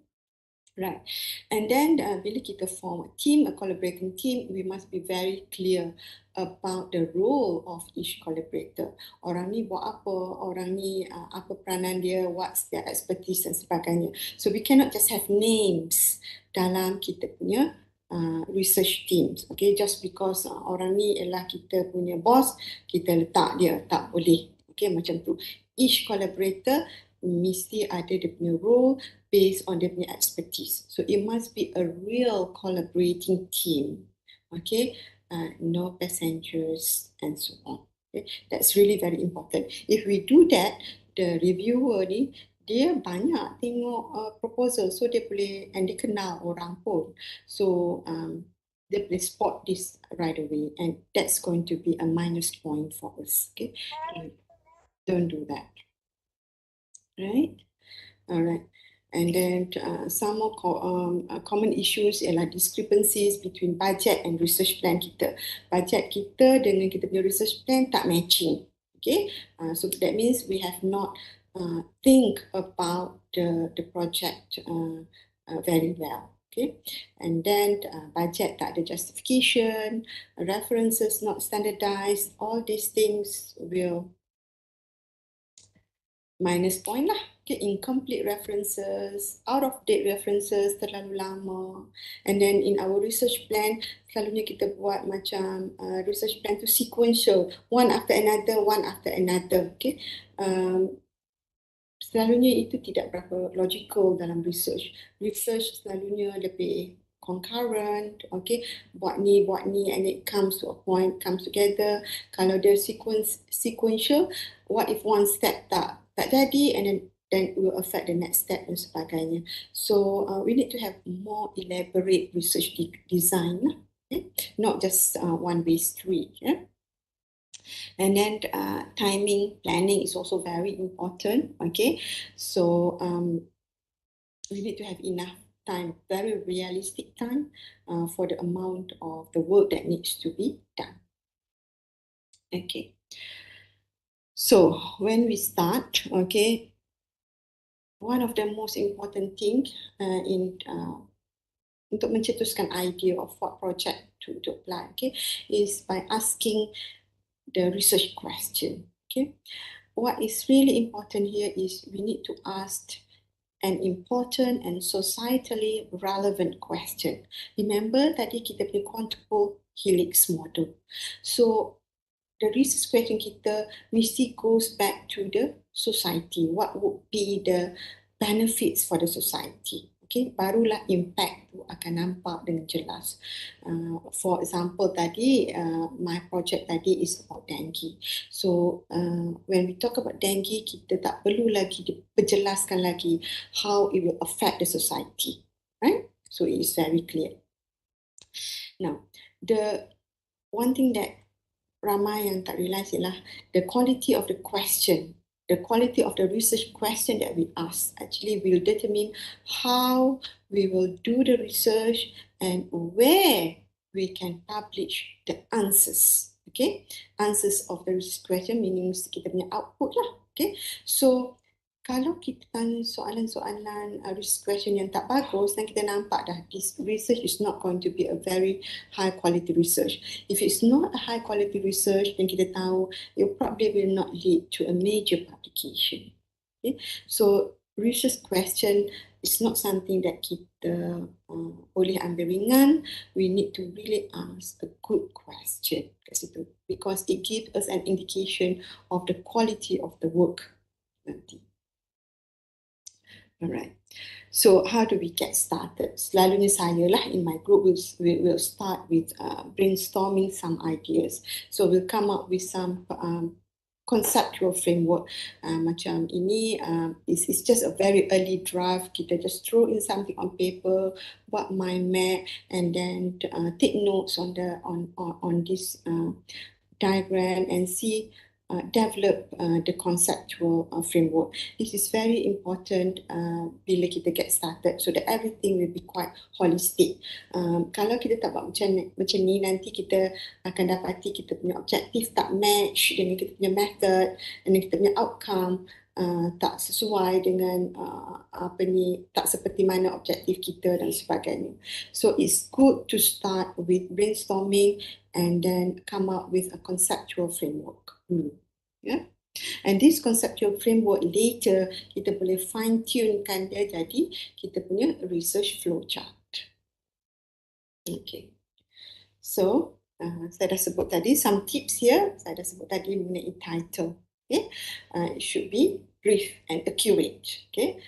right. And then bila kita form a team, a collaborating team, we must be very clear about the role of each collaborator. Orang ni buat apa, orang ni apa peranan dia, what's their expertise dan sebagainya. So we cannot just have names dalam kita punya research teams. Okay, just because orang ni ialah kita punya boss, kita letak dia, tak boleh. Okay, macam tu. Each collaborator mesti ada dia punya role based on dia punya expertise. So it must be a real collaborating team. Okay, no passengers and so on. Okay, that's really very important. If we do that, the reviewer ni dia banyak tengok proposal, so dia boleh, and dia kenal orang pun, so they boleh spot this right away, and that's going to be a minus point for us. Okay, don't do that. Right? All right. And then some more common issues ialah discrepancies between budget and research plan kita. Budget kita dengan kita punya research plan tak matching. Okay, so that means we have not think about the project very well. Okay, and then budget tak ada justification, references not standardized, all these things will minus point lah. Okay, incomplete references, out of date references, terlalu lama. And then in our research plan, selalunya kita buat macam research plan tu sequential, one after another. Okay, selalunya itu tidak berapa logical dalam research. Research selalunya lebih concurrent, okay, buat ni, and it comes to a point, comes together. Kalau dia sequential, what if one step tak jadi, and then it will affect the next step dan sebagainya. So we need to have more elaborate research design, okay? Not just one-way street. Yeah? And then timing, planning is also very important. Okay, so we need to have enough time, very realistic time for the amount of the work that needs to be done. Okay, so when we start, okay, one of the most important thing untuk mencetuskan idea of what project to apply, okay, is by asking the research question. Okay, what is really important here is we need to ask an important and societally relevant question. Remember tadi kita punya quadruple helix model. So the research question kita mesti goes back to the society. What would be the benefits for the society? Okay, barulah impact tu akan nampak dengan jelas. For example tadi, my project tadi is about dengue. So when we talk about dengue, kita tak perlu lagi diperjelaskan lagi how it will affect the society, right? So it is very clear. Now, the one thing that ramai yang tak realise ialah the quality of the question. The quality of the research question that we ask actually will determine how we will do the research and where we can publish the answers. Okay, answers of the research question meaning kita punya output lah. Okay, so kalau kita tanya soalan-soalan research question yang tak bagus, dan kita nampak dah this research is not going to be a very high quality research. If it's not a high quality research, then kita tahu it probably will not lead to a major publication. Okay? So research question is not something that kita boleh ambil ringan. We need to really ask a good question kat situ, because it gives us an indication of the quality of the work nanti. Alright. So how do we get started? Selalunya saya lah in my group will start with brainstorming some ideas. So we'll come up with some conceptual framework. Macam ini, it's just a very early draft. Kita just throw in something on paper, buat mind map, and then take notes on this diagram and see. Develop the conceptual framework. This is very important bila kita get started, so that everything will be quite holistic. Kalau kita tak buat macam ni, nanti kita akan dapati kita punya objektif tak match dengan kita punya method, dan kita punya outcome tak sesuai dengan tak seperti mana objektif kita dan sebagainya. So it's good to start with brainstorming and then come up with a conceptual framework. Yeah. And this conceptual framework later kita boleh fine tunekan dia jadi kita punya research flow chart. Okay. So saya dah sebut tadi some tips here. Saya dah sebut tadi mengenai title. Okay. It should be brief and accurate. Okay.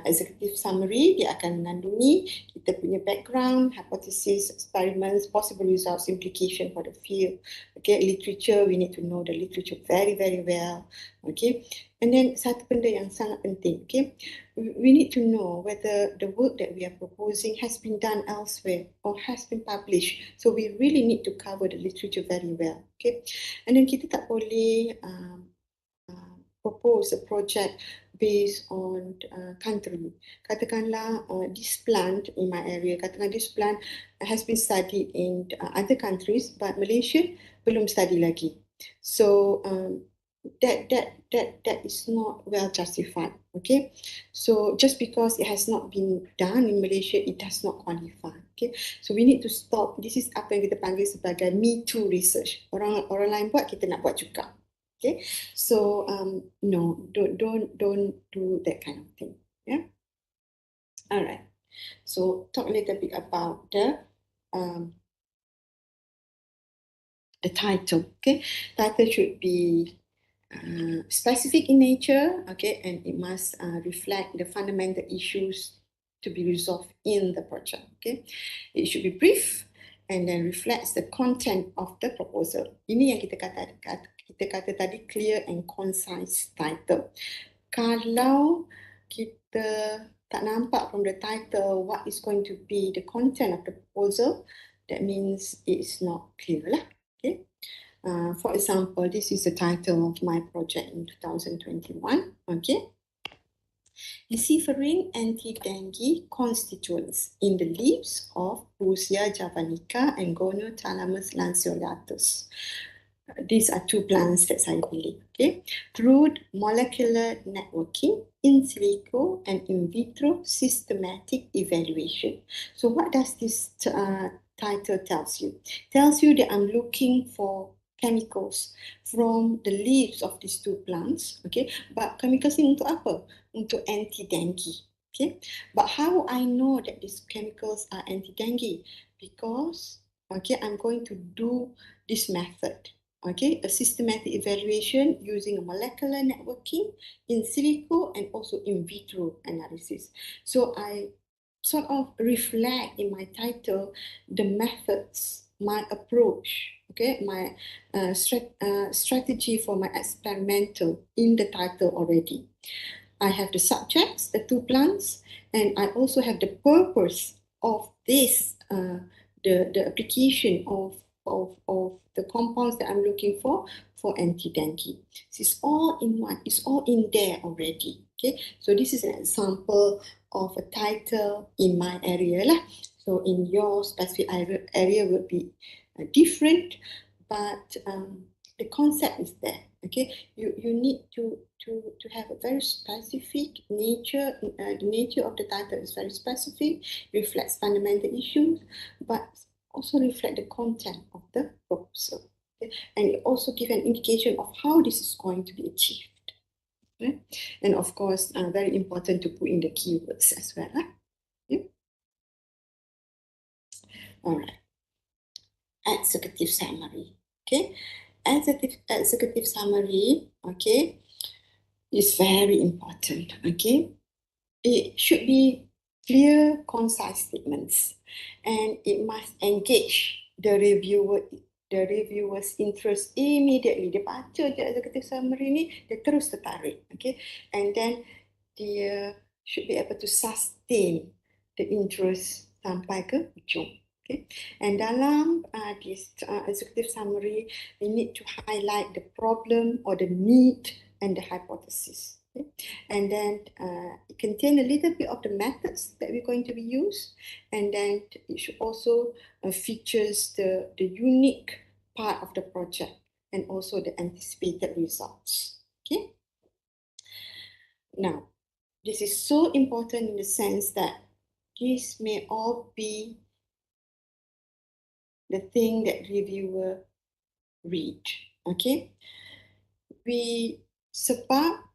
Executive summary dia akan mengandungi kita punya background, hypothesis, experiments, possible results, implication for the field. Okay, literature, we need to know the literature very, very well. Okay, and then satu benda yang sangat penting, okay, we need to know whether the work that we are proposing has been done elsewhere or has been published. So we really need to cover the literature very well. Okay, and then kita tak boleh propose a project based on country. Katakanlah this plant in my area, katakanlah this plant has been studied in other countries, but Malaysia belum study lagi. So that is not well justified. Okay, so just because it has not been done in Malaysia, it does not qualify. Okay, so we need to stop. This is apa yang kita panggil sebagai me too research. Orang lain buat, kita nak buat juga. Okay, so no, don't do that kind of thing. Yeah. All right. So talk a little bit about the title. Okay, title should be specific in nature. Okay, and it must reflect the fundamental issues to be resolved in the project. Okay, it should be brief and then reflects the content of the proposal. Ini yang kita kata tadi clear and concise title. Kalau kita tak nampak from the title what is going to be the content of the proposal, that means it is not clear lah. Okay. For example, this is the title of my project in 2021. Okay. Deciphering anti-dengue constituents in the leaves of Rusia javanica and Goniothalamus lanceolatus. These are two plants that saya pilih. Okay, through molecular networking, in silico and in vitro systematic evaluation. So what does this title tells you? Tells you that I'm looking for chemicals from the leaves of these two plants. Okay, but chemicals ini untuk apa? Untuk anti-dengue. Okay, but how I know that these chemicals are anti-dengue? Because okay, I'm going to do this method. Okay, a systematic evaluation using a molecular networking, in silico and also in vitro analysis. So I sort of reflect in my title the methods, my approach, okay, my strategy for my experimental in the title already. I have the subjects, the 2 plants, and I also have the purpose of this, the application of the compounds that I'm looking for anti-dengue. It's all in one, it's all in there already. Okay, so this is an example of a title in my area lah. So in your specific area would be different, but the concept is there. Okay, you need to have a very specific nature. The nature of the title is very specific, reflects fundamental issues, but also reflect the content of the proposal. Okay? And it also give an indication of how this is going to be achieved. Okay? And of course, very important to put in the keywords as well. Okay? All right. Executive summary. Okay. Executive summary, okay, is very important. Okay. It should be clear, concise statements, and it must engage the reviewer's interest immediately. Dia baca je executive summary ni, dia terus tertarik. Okay. And then dia should be able to sustain the interest sampai ke ujung. Okay. And dalam this executive summary, we need to highlight the problem or the need and the hypothesis. Okay. And then it contains a little bit of the methods that we're going to be used, and then it should also features the unique part of the project and also the anticipated results. Okay. Now, this is so important in the sense that this may all be the thing that reviewer read. Okay. Sebab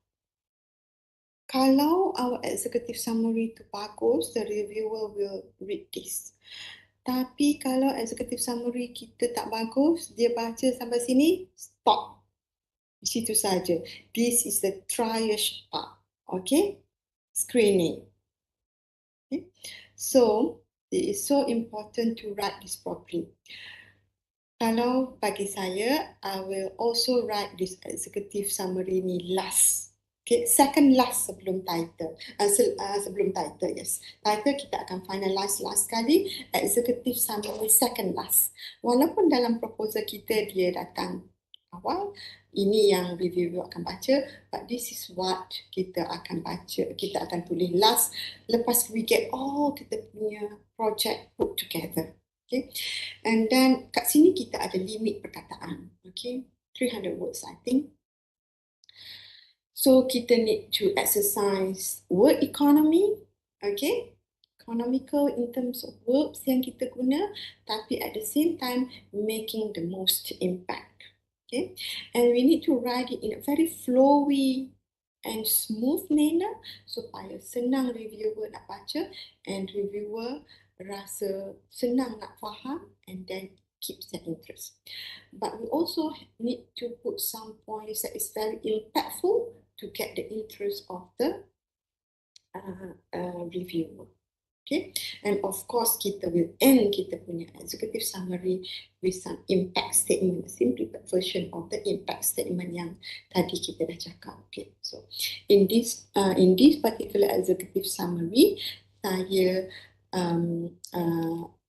kalau our executive summary tu bagus, the reviewer will read this. Tapi kalau executive summary kita tak bagus, dia baca sampai sini, stop. Di situ saja. This is the triage part. Okay? Screening. Okay? So, it is so important to write this properly. Kalau bagi saya, I will also write this executive summary ni last. Okay, second last sebelum title. Sebelum title, yes. Title kita akan finalize last kali, executive summary second last. Walaupun dalam proposal kita dia datang awal, ini yang reviewer akan baca, but this is what kita akan baca, kita akan tulis last lepas we get all kita punya project put together. Okay, and then kat sini kita ada limit perkataan. Okay, 300 words I think. So kita need to exercise word economy. Okay, economical in terms of verbs yang kita guna, tapi at the same time making the most impact. Okay, and we need to write it in a very flowy and smooth manner supaya senang reviewer nak baca and reviewer rasa senang nak faham and then keeps their interest. But we also need to put some points that is very impactful to get the interest of the reviewer. Okay, and of course kita will end kita punya executive summary with some impact statement, a simplified version of the impact statement yang tadi kita dah cakap. Okay, so in this particular executive summary, saya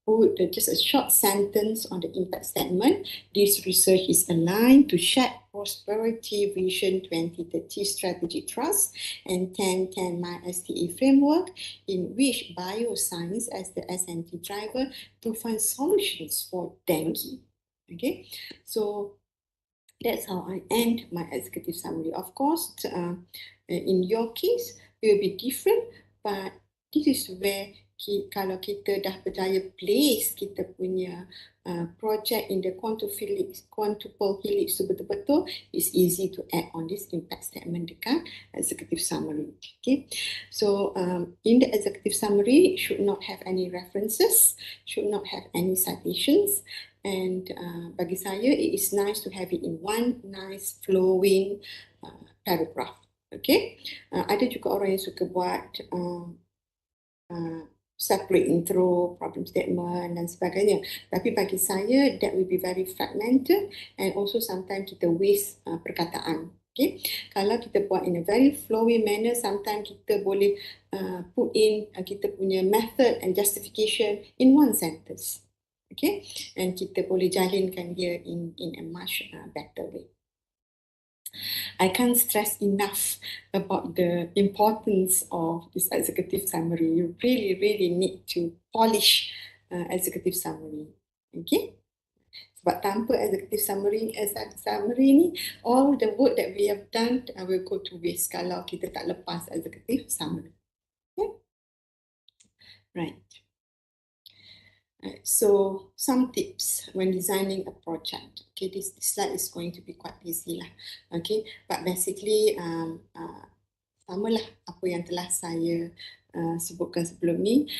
put just a short sentence on the impact statement. This research is aligned to shared prosperity vision 2030 strategy trust and 10-10 MySTA framework, in which bioscience as the SNT driver to find solutions for dengue. Okay, so that's how I end my executive summary. Of course, in your case, it will be different, but this is where kalau kita dah berjaya place kita punya project in the quintuple helix betul-betul, it's easy to add on this impact statement dekat executive summary. Okay, so in the executive summary, it should not have any references, should not have any citations, and bagi saya it is nice to have it in one nice flowing paragraph. Okay, ada juga orang yang suka buat separate intro, problem statement dan sebagainya. Tapi bagi saya, that will be very fragmented and also sometimes kita waste perkataan. Okay? Kalau kita buat in a very flowy manner, sometimes kita boleh put in kita punya method and justification in one sentence. Okay? And kita boleh jalinkan dia in a much better way. I can't stress enough about the importance of this executive summary. You really need to polish executive summary. Okay? Sebab tanpa executive summary ni, all the work that we have done will go to waste kalau kita tak lepas executive summary. Okay? Right. So some tips when designing a project. Okay, this slide is going to be quite busy lah. Okay, but basically samalah apa yang telah saya sebutkan sebelum ni.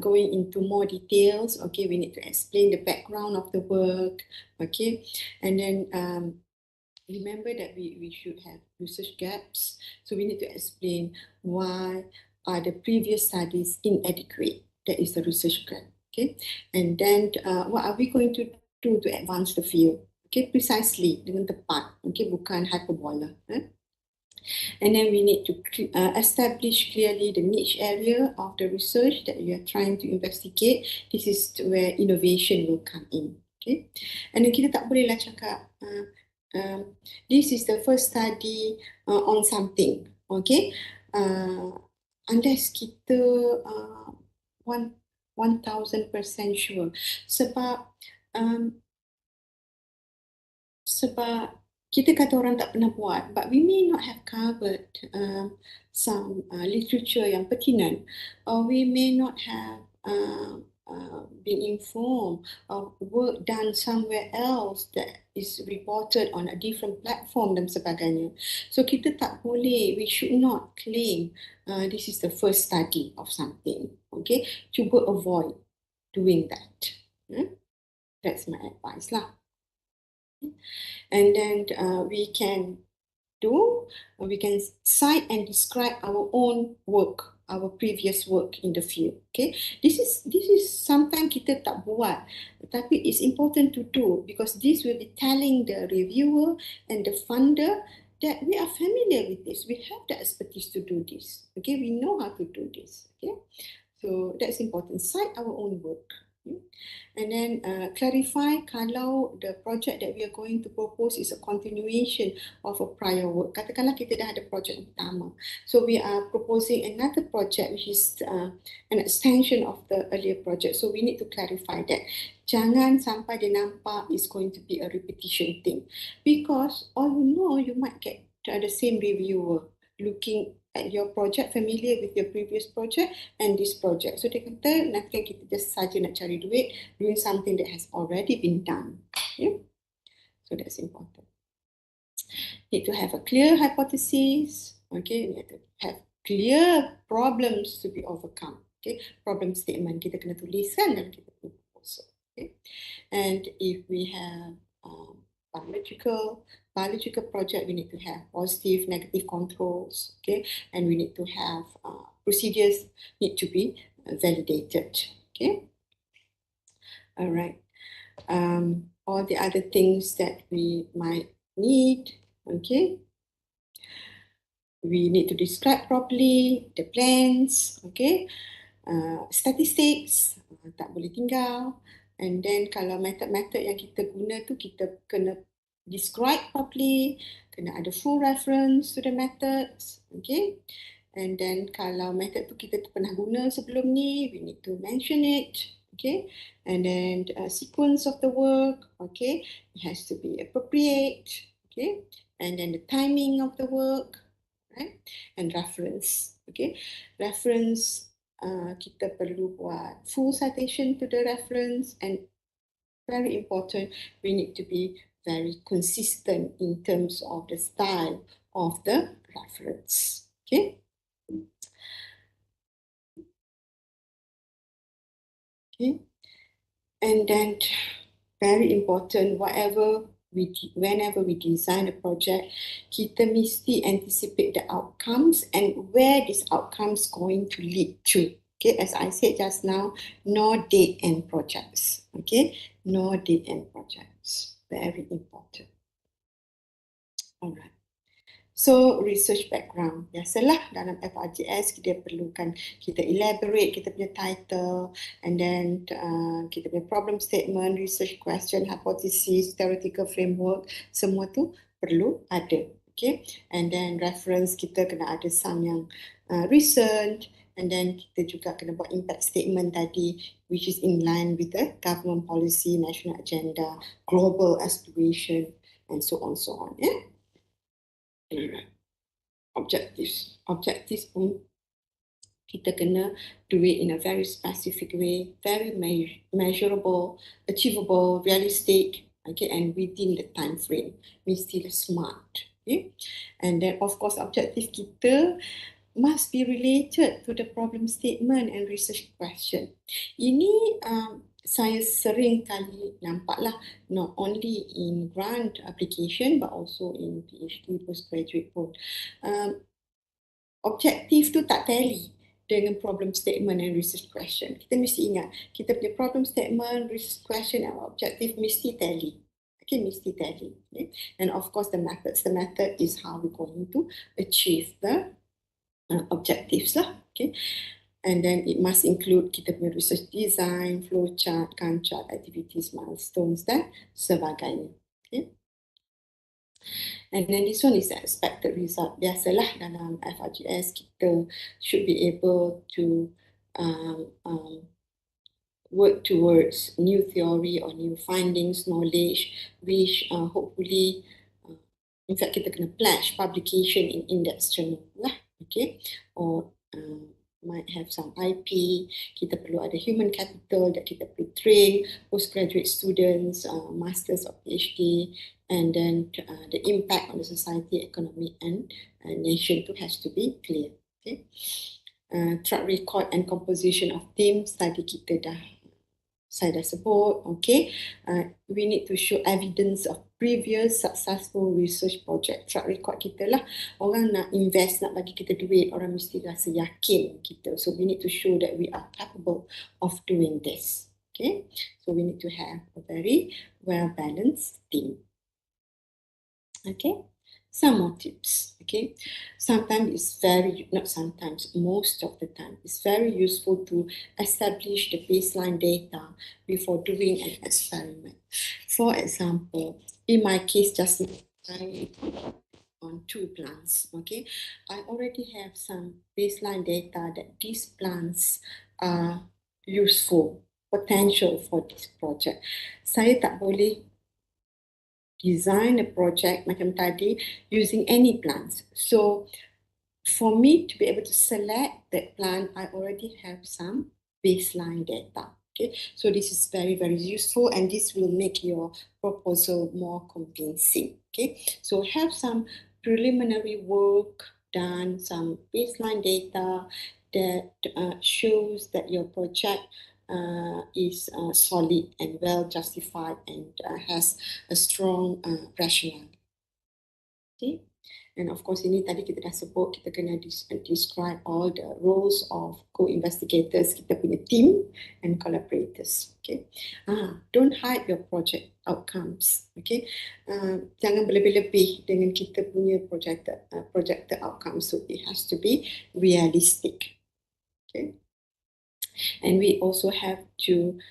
Going into more details. Okay, we need to explain the background of the work. Okay, and then remember that we should have research gaps. So we need to explain why are the previous studies inadequate. That is the research gap. Okay, and then what are we going to do to advance the field? Okay, precisely, dengan tepat. Okay, bukan hyperbola. And then we need to establish clearly the niche area of the research that you are trying to investigate. This is where innovation will come in. Okay, and then kita tak bolehlah cakap this is the first study on something. Okay, unless kita 1000% sure. Sebab kita kata orang tak pernah buat, but we may not have covered some literature yang pertinent, or we may not have been informed of work done somewhere else that is reported on a different platform dan sebagainya. So kita tak boleh, we should not claim this is the first study of something. Okay, cuba avoid doing that. That's my advice lah. And then we can cite and describe our own work, our previous work in the field. Okay, this is sometimes kita tak buat, tapi it's important to do because this will be telling the reviewer and the funder that we are familiar with this. We have the expertise to do this. Okay, we know how to do this. Okay, so that's important. Cite our own work. And then clarify kalau the project that we are going to propose is a continuation of a prior work. Katakanlah kita dah ada project pertama. So we are proposing another project which is an extension of the earlier project. So we need to clarify that. Jangan sampai dia nampak is going to be a repetition thing. Because all you know, you might get the same reviewer looking at your project, familiar with your previous project and this project. So dia kata, nanti kan kita just saja nak cari duit, doing something that has already been done. Okay? So that's important. Need to have a clear hypothesis. Okay, need to have clear problems to be overcome. Okay, problem statement kita kena tuliskan dalam kita punya proposal. Okay, and if we have biological project, we need to have positive, negative controls, okay, and we need to have procedures need to be validated, okay. All right. All the other things that we might need, okay. We need to describe properly the plans, okay. Statistics, tak boleh tinggal. And then kalau method-method yang kita guna tu kita kena describe properly, kena ada full reference to the methods, okay. And then kalau method tu kita pernah guna sebelum ni, we need to mention it, okay. And then sequence of the work, okay, it has to be appropriate, okay. And then the timing of the work, right. And reference, okay. Reference, kita perlu buat full citation to the reference, and very important, we need to be very consistent in terms of the style of the reference. Okay. Okay. And then very important, whenever we design a project, kita mesti anticipate the outcomes and where this outcomes going to lead to. Okay, as I said just now, no dead end projects. Okay, no dead end projects. Very important. Alright. So research background, biasalah dalam FRGS kita perlukan kita elaborate kita punya title, and then kita punya problem statement, research question, hypothesis, theoretical framework, semua tu perlu ada. Okay, and then reference kita kena ada some yang recent, and then kita juga kena buat impact statement tadi, which is in line with the government policy, national agenda, global aspiration, and so on. Yeah. Objectives pun kita kena do it in a very specific way, very measurable, achievable, realistic, okay, and within the time frame. Mestilah smart. Okay? And then of course objective kita must be related to the problem statement and research question. Ini saya sering kali nampaklah, not only in grant application but also in PhD postgraduate pun. Objektif tu tak tally dengan problem statement and research question. Kita mesti ingat, kita punya problem statement, research question and objective mesti tally. Okay, mesti tally. Okay? And of course the methods. The method is how we're going to achieve the objectives lah. Okay. And then it must include kita punya research design, flowchart, Gantt chart, activities, milestones dan sebagainya. Okay. And then this one is the expected result. Biasalah dalam FRGS kita should be able to work towards new theory or new findings, knowledge, which hopefully, in fact kita kena pledge publication in index journal lah. Okay. Or might have some IP, kita perlu ada human capital that kita perlu train postgraduate students, masters or PhD, and then the impact on the society, economy and nation too has to be clear. Okay. Track record and composition of teams tadi saya dah sebut. Okay. We need to show evidence of previous successful research project. Track record kita lah. Orang nak invest, nak bagi kita duit, orang mesti rasa yakin kita. So we need to show that we are capable of doing this. Okay. So we need to have a very well-balanced team. Okay. Some more tips. Okay. Sometimes it's very, not sometimes, most of the time, it's very useful to establish the baseline data before doing an experiment. For example, in my case, just on 2 plants, okay, I already have some baseline data that these plants are useful, potential for this project. Saya tak boleh design a project macam tadi using any plants. So for me to be able to select that plant, I already have some baseline data. Okay, so this is very, very useful, and this will make your proposal more convincing. Okay, so have some preliminary work done, some baseline data that shows that your project is solid and well justified and has a strong rationale. Okay. And of course, ini tadi kita dah sebut, kita kena describe all the roles of co-investigators, kita punya team and collaborators. Okay. Don't hide your project outcomes. Okay. Jangan berlebih-lebih dengan kita punya projected outcomes. So it has to be realistic. Okay. And we also have to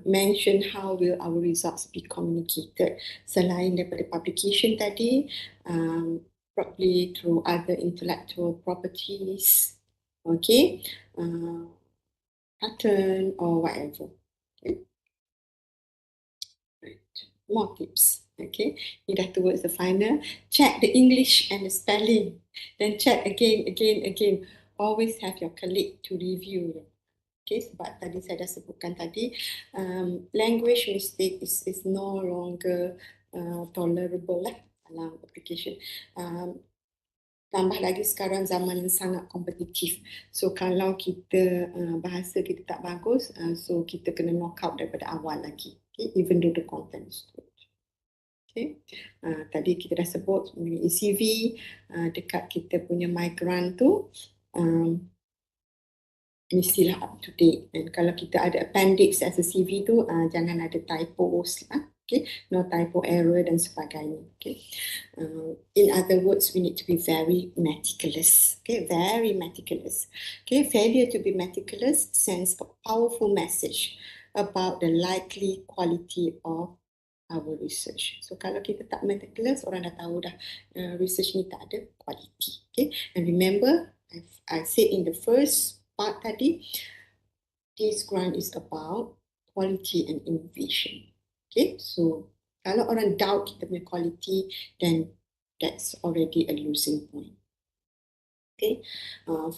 mention how will our results be communicated. Selain daripada publication tadi, probably through other intellectual properties, okay, pattern or whatever. Okay. Right. More tips. Okay, ini dah towards the final. Check the English and the spelling. Then check again. Always have your colleague to review. Okay, sebab tadi saya dah sebutkan tadi, language mistake is no longer tolerable lah dalam application. Tambah lagi sekarang zaman yang sangat kompetitif. So kalau kita bahasa kita tak bagus, so kita kena knock out daripada awal lagi. Okay, even though the content is good. Okay. Tadi kita dah sebut mengenai CV, dekat kita punya migrant tu, mestilah up to date. Dan kalau kita ada appendix as a CV tu, jangan ada typos lah. Okay, no typo error dan sebagainya. Okay, in other words, we need to be very meticulous. Okay, very meticulous. Okay, failure to be meticulous sends a powerful message about the likely quality of our research. So kalau kita tak meticulous, orang dah tahu dah research ni tak ada quality. Okay, and remember, I said in the first part tadi, this grant is about quality and innovation. Okay, so kalau orang doubt kita punya quality, then that's already a losing point. Okay,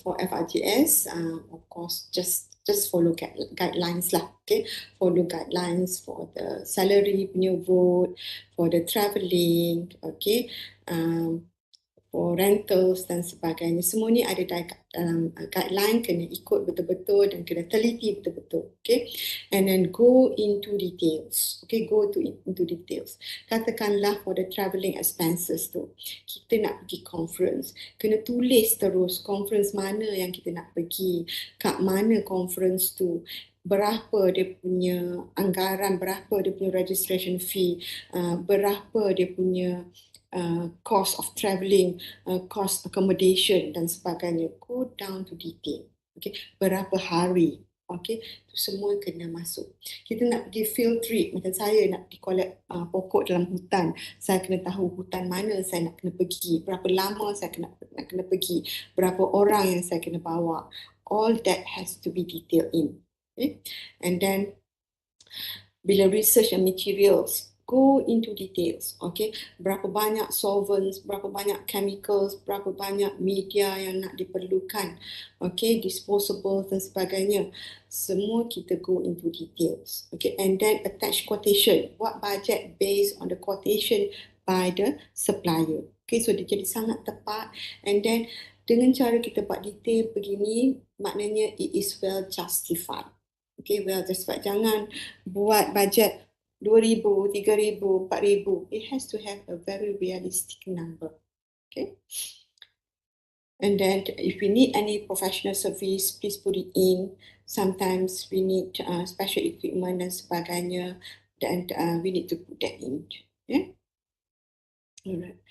for FRGS, of course, just follow guidelines lah. Okay, follow guidelines for the salary punya vote, for the travelling, okay, for rentals dan sebagainya. Semua ni ada dalam guideline, kena ikut betul-betul dan kena teliti betul-betul. Okay, and then go into details. Okay, go into details. Katakanlah for the travelling expenses tu, kita nak pergi conference, kena tulis terus conference mana yang kita nak pergi, kat mana conference tu, berapa dia punya anggaran, berapa dia punya registration fee, berapa dia punya cost of travelling, cost accommodation dan sebagainya. Go down to detail. Okay, berapa hari? Okay, itu semua kena masuk. Kita nak pergi field trip, macam saya nak pergi collect pokok dalam hutan, saya kena tahu hutan mana saya nak kena pergi, berapa lama saya nak kena pergi, berapa orang yang saya kena bawa. All that has to be detailed in. Okay, and then bila research and materials, go into details. Okay, berapa banyak solvents, berapa banyak chemicals, berapa banyak media yang nak diperlukan, okay, disposables dan sebagainya. Semua kita go into details. Okay, and then attach quotation. What budget based on the quotation by the supplier. Okay, so dia jadi sangat tepat. And then dengan cara kita buat detail begini, maknanya it is well justified. Okay, well justified. Jangan buat budget 2,000, 3,000, 4,000. It has to have a very realistic number. Okay. And then if we need any professional service, please put it in. Sometimes we need special equipment dan sebagainya, dan we need to put that in. Yeah. Alright.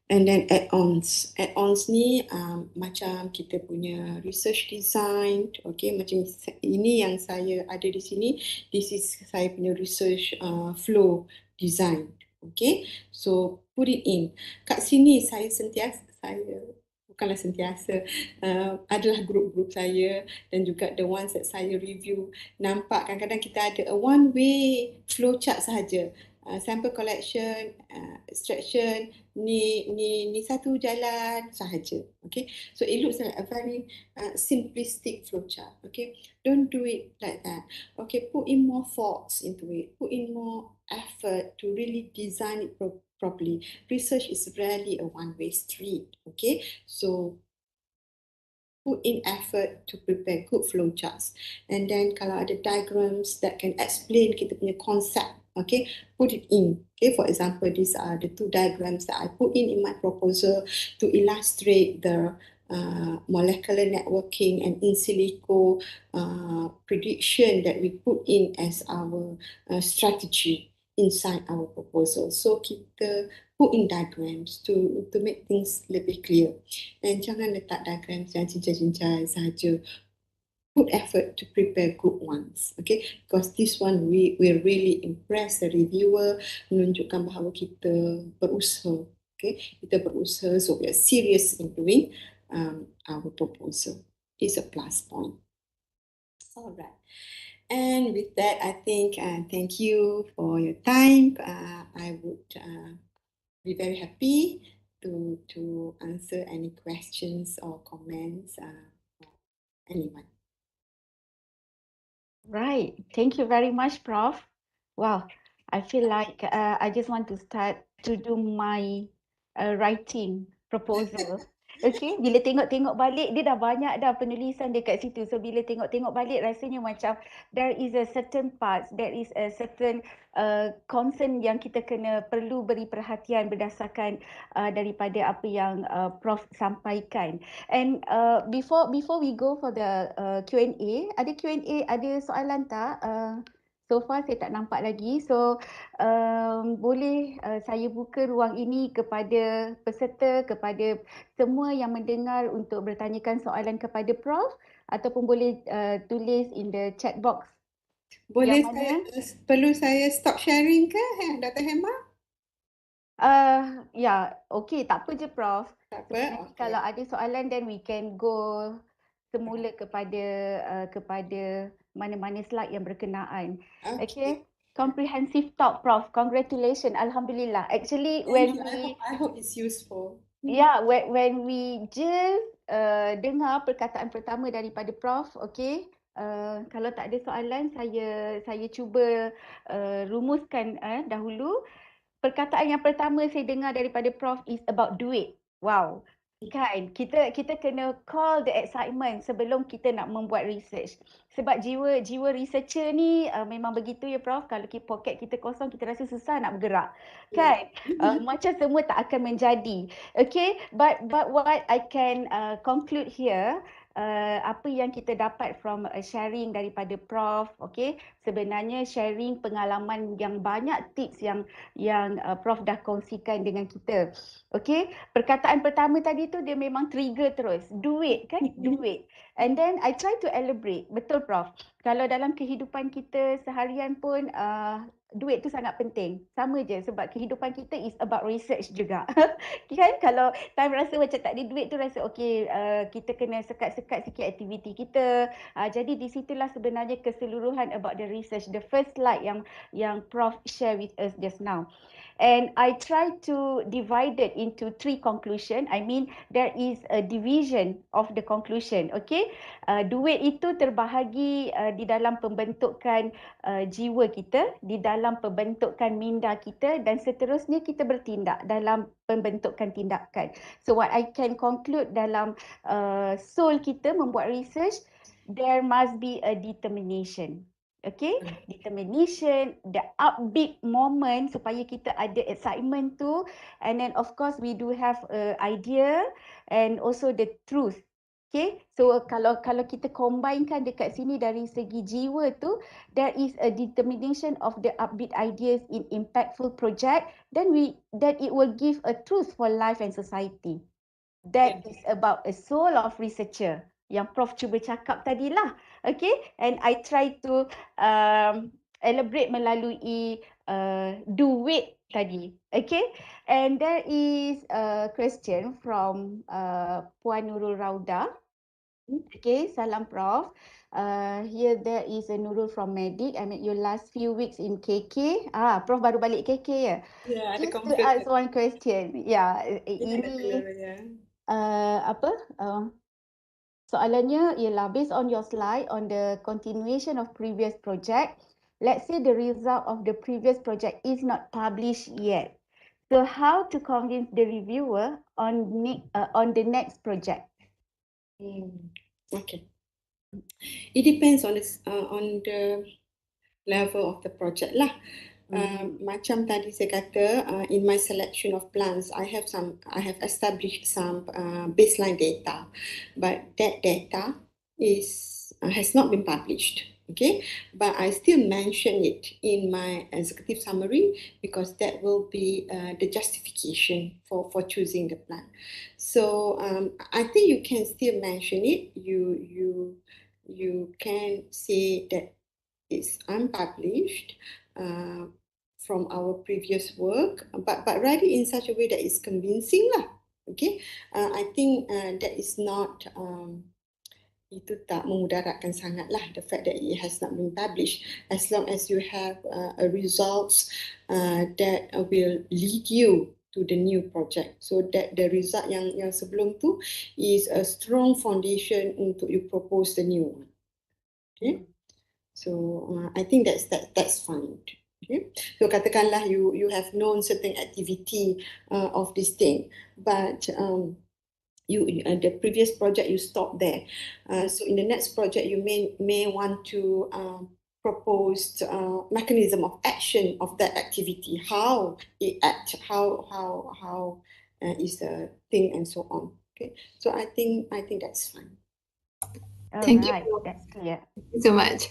And then add-ons. Add-ons ni macam kita punya research design. Okay, macam ini yang saya ada di sini. This is saya punya research flow design. Okay, so put it in. Kat sini bukanlah sentiasa, adalah grup-grup saya dan juga the ones that saya review. Nampak kadang-kadang kita ada a one-way flowchart sahaja. Sample collection, extraction, ni satu jalan sahaja. Okay, so it looks like a very simplistic flowchart. Okay, don't do it like that. Okay, put in more thoughts into it, put in more effort to really design it properly. Research is rarely a one-way street. Okay, so put in effort to prepare good flowcharts. And then kalau ada diagrams that can explain kita punya concept, okay, put it in. Okay, for example, these are the two diagrams that I put in my proposal to illustrate the molecular networking and in silico prediction that we put in as our strategy inside our proposal. So kita put in diagrams to make things lebih clear. Dan jangan letak diagrams yang cincai-cincai sahaja. Put effort to prepare good ones, okay? Because this one we will really impress the reviewer, menunjukkan bahawa kita berusaha, okay? Kita berusaha, so we are serious in doing our proposal. It's a plus point. All right. And with that, I think thank you for your time. I would be very happy to answer any questions or comments for anyone. Right. Thank you very much, Prof. Wow. I feel like I just want to start to do my writing proposal. Okay, bila tengok-tengok balik, dia dah banyak dah penulisan dekat situ. So, bila tengok-tengok balik, rasanya macam there is a certain parts, there is a certain concern yang kita kena perlu beri perhatian berdasarkan daripada apa yang Prof sampaikan. And before we go for the Q&A, ada Q&A, ada soalan tak? So far saya tak nampak lagi. So boleh saya buka ruang ini kepada peserta, kepada semua yang mendengar untuk bertanyakan soalan kepada Prof ataupun boleh tulis in the chat box. Boleh Yang mana? perlu saya stop sharing ke, Dr. Hema? Ya, okey, tak apa je Prof. Tak So, apa, nanti okey. kalau ada soalan then we can go semula kepada mana-mana slide yang berkenaan. Okay. Comprehensive talk Prof. Congratulations. Alhamdulillah. Actually Thank when you. we I hope it's useful. when we just dengar perkataan pertama daripada Prof, okay. Kalau tak ada soalan, saya cuba rumuskan dahulu. Perkataan yang pertama saya dengar daripada Prof is about duit. Wow. Kan, kita kena call the excitement sebelum kita nak membuat research. Sebab jiwa researcher ni memang begitu ya Prof. Kalau poket kita kosong, kita rasa susah nak bergerak. Kan? Macam semua tak akan menjadi. Okay, but what I can conclude here, apa yang kita dapat from sharing daripada Prof, okay, sebenarnya sharing pengalaman yang banyak, tips yang Prof dah kongsikan dengan kita. Okay, perkataan pertama tadi tu dia memang trigger terus. Duit kan? Duit. And then I try to elaborate. Betul Prof. Kalau dalam kehidupan kita seharian pun duit tu sangat penting. Sama je sebab kehidupan kita is about research juga. Kan? Kalau time rasa macam tak ada duit tu rasa okay, kita kena sekat-sekat sikit aktiviti kita. Jadi di situlah sebenarnya keseluruhan about the research. The first slide yang Prof share with us just now. And I try to divide it into 3 conclusion. I mean, there is a division of the conclusion. Okay, duit itu terbahagi di dalam pembentukan jiwa kita, di dalam pembentukan minda kita, dan seterusnya kita bertindak dalam pembentukan tindakan. So what I can conclude dalam soul kita membuat research, there must be a determination. Okay, determination, the upbeat moment supaya kita ada excitement tu, and then of course we do have idea and also the truth. Okay, so kalau kita combinekan dekat sini dari segi jiwa tu, there is a determination of the upbeat ideas in impactful project, then it will give a truth for life and society. That is about a soul of researcher yang Prof cuba cakap tadilah. Okay, and I try to elaborate melalui duit tadi. Okay, and there is a question from Puan Nurul Rauda. Okay, salam Prof. Here there is a Nurul from Medic. I mean your last few weeks in KK. Prof baru balik KK ya? Yeah, Just to ask one question. Ya, ini soalannya ialah based on your slide on the continuation of previous project. Let's say the result of the previous project is not published yet. So how to convince the reviewer on the next project? Okay. It depends on the level of the project lah. Macam tadi saya kata, in my selection of plans, I have established some baseline data, but that data has not been published. Okay, but I still mention it in my executive summary because that will be the justification for choosing the plan. So I think you can still mention it. You can say that it's unpublished from our previous work, but write it in such a way that is convincing lah. Okay, I think that is not itu tak memudaratkan sangat lah, the fact that it has not been published, as long as you have a results that will lead you to the new project, so that the result yang sebelum tu is a strong foundation untuk you propose the new one. Okay, so I think that's fine. Okay, so katakanlah you have known certain activity of this thing, but the previous project you stop there. So in the next project you may want to propose mechanism of action of that activity, how it act, how is the thing and so on. Okay, so I think that's fine. Thank you. That's clear. Thank you so much.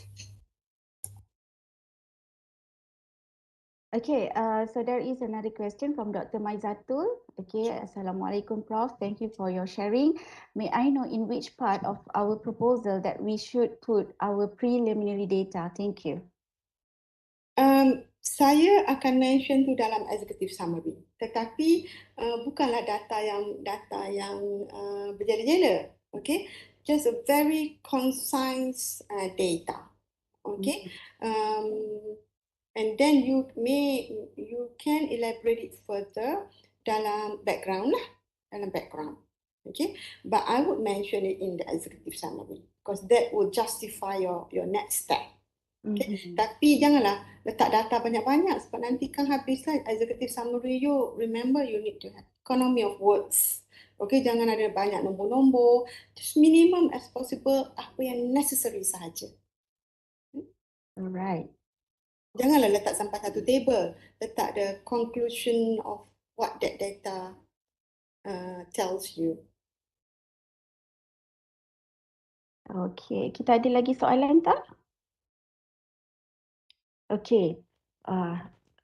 Okay, so there is another question from Dr. Maizatul. Okay, Assalamualaikum Prof. Thank you for your sharing. May I know in which part of our proposal that we should put our preliminary data? Thank you. Saya akan mention tu dalam executive summary, tetapi bukanlah data yang berjela-jela, okay? Just a very concise data, okay? And then you can elaborate it further dalam background lah, okay? But I would mention it in the executive summary because that will justify your next step. Okay. Tapi janganlah letak data banyak-banyak sebab nanti kan habislah executive summary you. Remember you need to have economy of words. Okay, jangan ada banyak nombor-nombor. Just minimum as possible apa yang necessary sahaja. Alright. Janganlah letak sampai satu table. Letak the conclusion of what that data tells you. Okay, kita ada lagi soalan tak? Okay,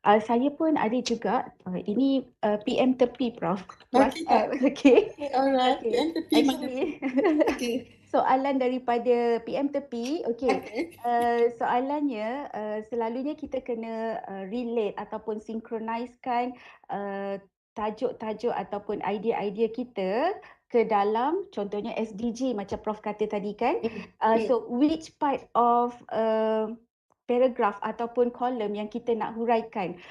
saya pun ada juga. Ini PM tepi, Prof. WhatsApp. Okay. Alright. Okay. PM tepi Actually, okay. soalan daripada PM tepi. Okay. Soalannya, selalunya kita kena relate ataupun synchronizkan tajuk-tajuk ataupun idea-idea kita ke dalam contohnya SDG macam Prof kata tadi kan. So which part of paragraf ataupun kolom yang kita nak huraikan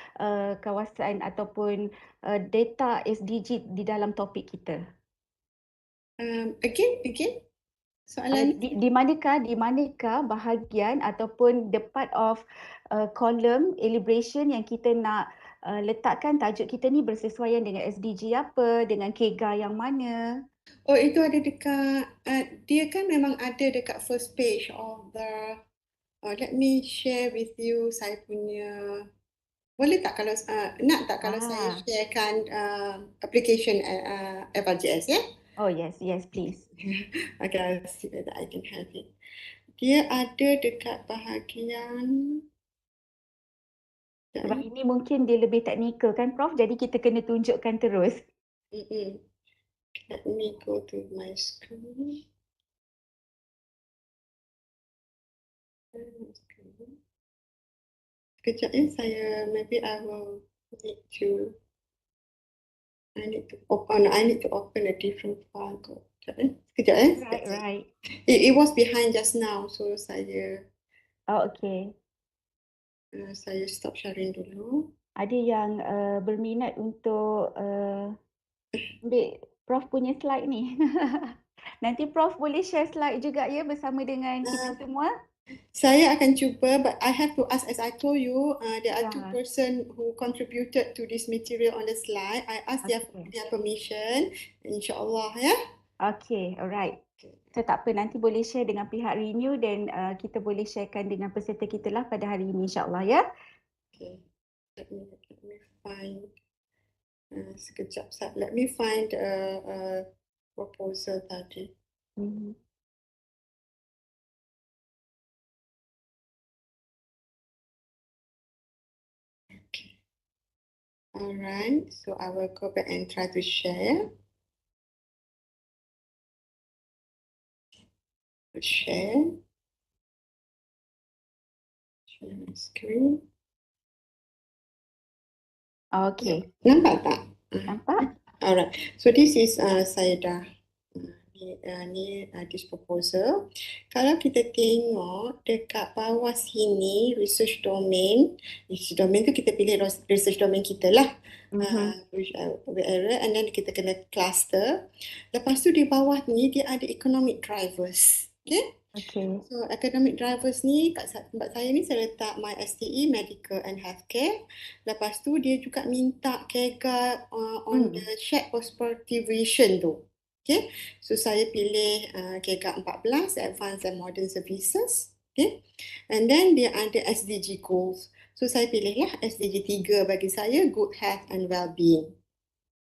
kawasan ataupun data SDG di dalam topik kita? Again. Soalan di manakah bahagian ataupun the part of kolom elaboration yang kita nak letakkan tajuk kita ni bersesuaian dengan SDG apa, dengan KEGA yang mana? Oh, itu ada dekat dia kan memang ada dekat first page of the let me share with you saya punya. Boleh tak kalau nak tak kalau saya sharekan application FRGS ya? Oh yes, please. Okay, I'll see whether I can have it. Dia ada dekat bahagian. Sebab ini mungkin dia lebih teknikal kan Prof, jadi kita kena tunjukkan terus. Let me go to my screen. Sekejap saya maybe I need to open a different file. Sekejap. Right. It was behind just now, so saya. Oh, okay. Saya stop sharing dulu. Ada yang berminat untuk ambil Prof punya slide ni. Nanti Prof boleh share slide juga ya bersama dengan kita semua. Saya akan cuba, but I have to ask, as I told you, there are two person who contributed to this material on the slide. I ask their permission, insyaAllah ya. Okay, alright. So tak apa, nanti boleh share dengan pihak Renew dan kita boleh sharekan dengan peserta kita lah pada hari ini insyaAllah ya. Okay, let me find, sekejap, let me find a proposal tadi. Alright, so I will go back and try to share. Share my screen. Okay. Nampak tak? Nampak. Alright, so this is saya dah this proposal. Kalau kita tengok dekat bawah sini research domain tu kita pilih research domain kita lah. And then kita kena cluster. Lepas tu di bawah ni dia ada economic drivers. Okay. So academic drivers ni kat tempat saya ni saya letak my STE medical and healthcare. Lepas tu dia juga minta KEGA on the shared prosperity vision tu. Okay, so saya pilih KK 14, Advanced and Modern Services. Okay, and then dia ada SDG goals. So saya pilihlah SDG 3 bagi saya, Good Health and Wellbeing.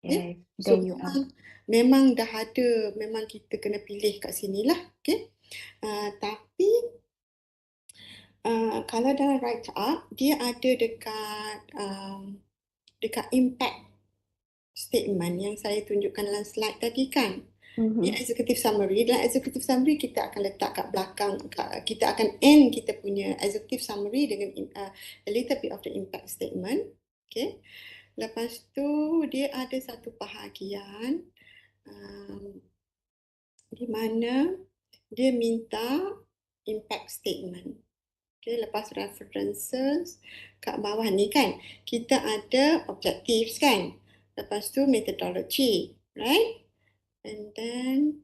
Okay, Yes, so there you are. memang dah ada, memang kita kena pilih kat sini lah. Okay, tapi kalau dalam write up, dia ada dekat impact statement yang saya tunjukkan dalam slide tadi kan. Ini executive summary. Dalam executive summary kita akan letak kat belakang, kita akan end kita punya executive summary dengan a little bit of the impact statement. Okay. Lepas tu dia ada satu bahagian di mana dia minta impact statement. Okay, lepas references kat bawah ni kan, kita ada objectives kan. Lepas tu methodology, right? And then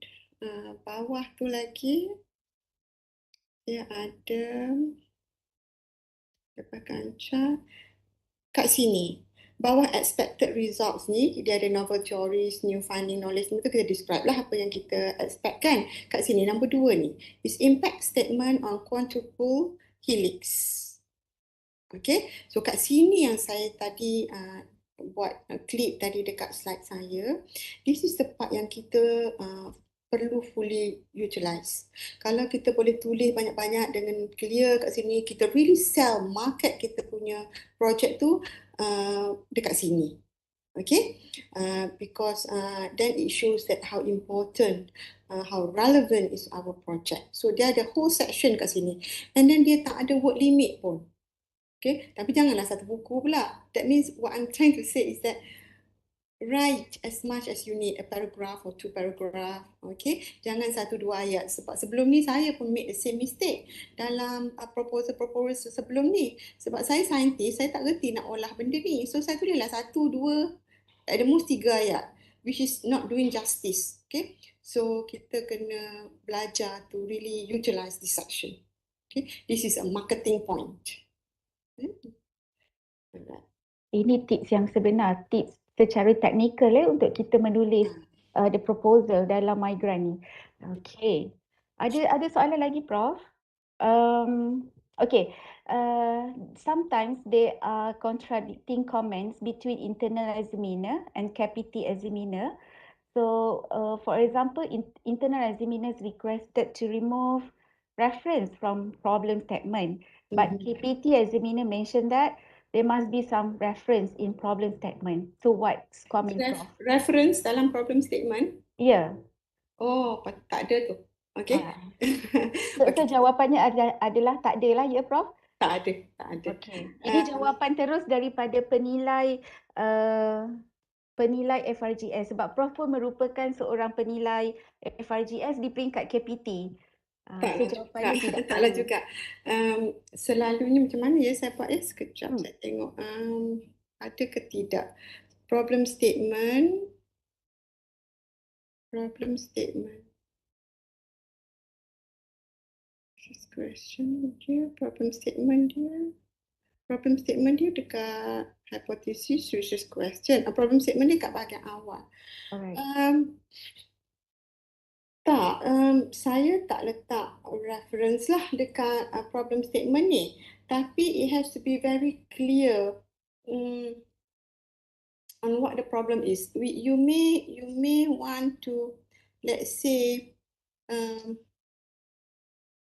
bawah tu lagi dia ada dapatkan chart kat sini. Bawah expected results ni dia ada novel theories, new finding knowledge, itu kita describe lah apa yang kita expect kan. Kat sini nombor 2 ni is impact statement on quadruple helix. Okay, so kat sini yang saya tadi buat clip tadi dekat slide saya. This is the part yang kita perlu fully utilize. Kalau kita boleh tulis banyak-banyak dengan clear kat sini, kita really sell market kita punya project tu dekat sini. Okay, because then it shows that how important, how relevant is our project. So dia ada whole section kat sini, and then dia tak ada word limit pun. Okay, tapi janganlah satu buku pula. That means what I'm trying to say is that write as much as you need, a paragraph or 2 paragraph. Okay, jangan 1-2 ayat. Sebab sebelum ni saya pun make the same mistake dalam proposal sebelum ni. Sebab saya saintis, saya tak reti nak olah benda ni. So saya tulislah 1-2, at the most 3 ayat, which is not doing justice. Okay, so kita kena belajar to really utilize this section. Okay, this is a marketing point. Ini tips yang sebenar, tips secara teknikal untuk kita menulis the proposal dalam migrant ni. Okay, ada soalan lagi Prof? Okay, sometimes there are contradicting comments between internal examiner and KPT examiner. So, for example, internal examiners requested to remove reference from problem statement, but KPT examiner mentioned that there must be some reference in problem statement. So, what's coming from? Reference dalam problem statement? Yeah. Oh, tak ada tu. Okay. So, jawapannya adalah tak ada lah ya Prof? Tak ada. Okay. Ini jawapan terus daripada penilai FRGS, sebab Prof pun merupakan seorang penilai FRGS di peringkat KPT. So jawapannya tidak taklah juga. Selalunya macam mana ya saya buat sekejap saya tengok ada ke tidak. Problem statement. This question dia, problem statement dia dekat hypothesis versus question. Problem statement dia kat bahagian awal. Alright. Saya tak letak reference lah dekat problem statement ni. Tapi it has to be very clear on what the problem is. You may want to, let's say,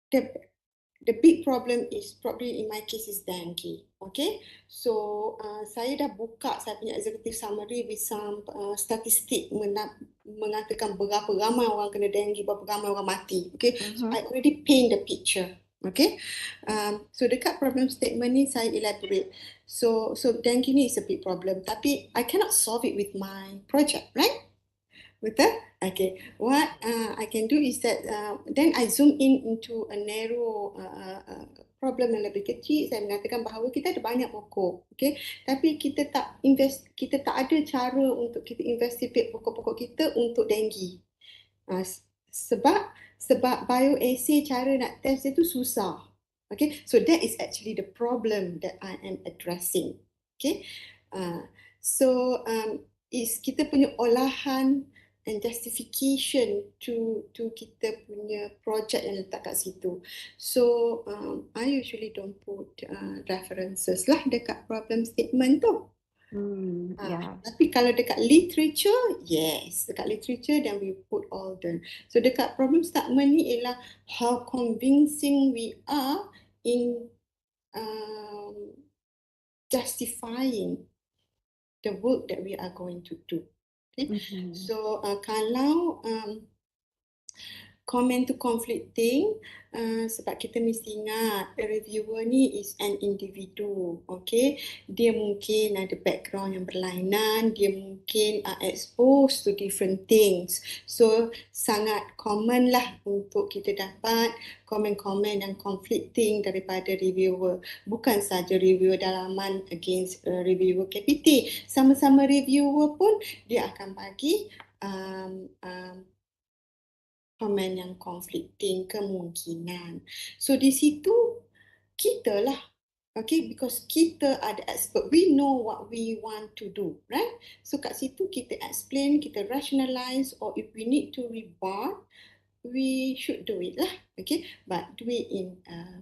the big problem is probably in my case is dengue. Okay, so saya dah buka saya punya executive summary with some statistik mengatakan berapa ramai orang kena dengue, berapa ramai orang mati. Okay, so I already paint the picture. Okay, so dekat problem statement ni saya elaborate. So dengue ni is a big problem, tapi I cannot solve it with my project, right? Betul? Okay. What I can do is that then I zoom into a narrow problem yang lebih kecil. Saya mengatakan bahawa kita ada banyak pokok, okay? Tapi kita tak ada cara untuk kita investigate pokok-pokok kita untuk dengue. Sebab bioassay cara nak test itu susah. Okay? So that is actually the problem that I am addressing. Okay? So is kita punya olahan and justification to kita punya project yang letak kat situ. So I usually don't put references lah dekat problem statement tu. Yeah. Tapi kalau dekat literature, yes, dekat literature then we put all the. So dekat problem statement ni ialah how convincing we are in justifying the work that we are going to do. Okay? So kalau comment to conflicting, sebab kita mesti ingat reviewer ni is an individu, okay? Dia mungkin ada background yang berlainan, dia mungkin exposed to different things. So sangat common lah untuk kita dapat komen-komen yang conflicting daripada reviewer. Bukan saja reviewer dalaman against reviewer KPT, sama-sama reviewer pun dia akan bagi komen yang conflicting kemungkinan. So di situ kita lah, okay, because kita ada expert, we know what we want to do, right? So kat situ kita explain, kita rationalize, or if we need to rebut, we should do it lah, okay? But do it in a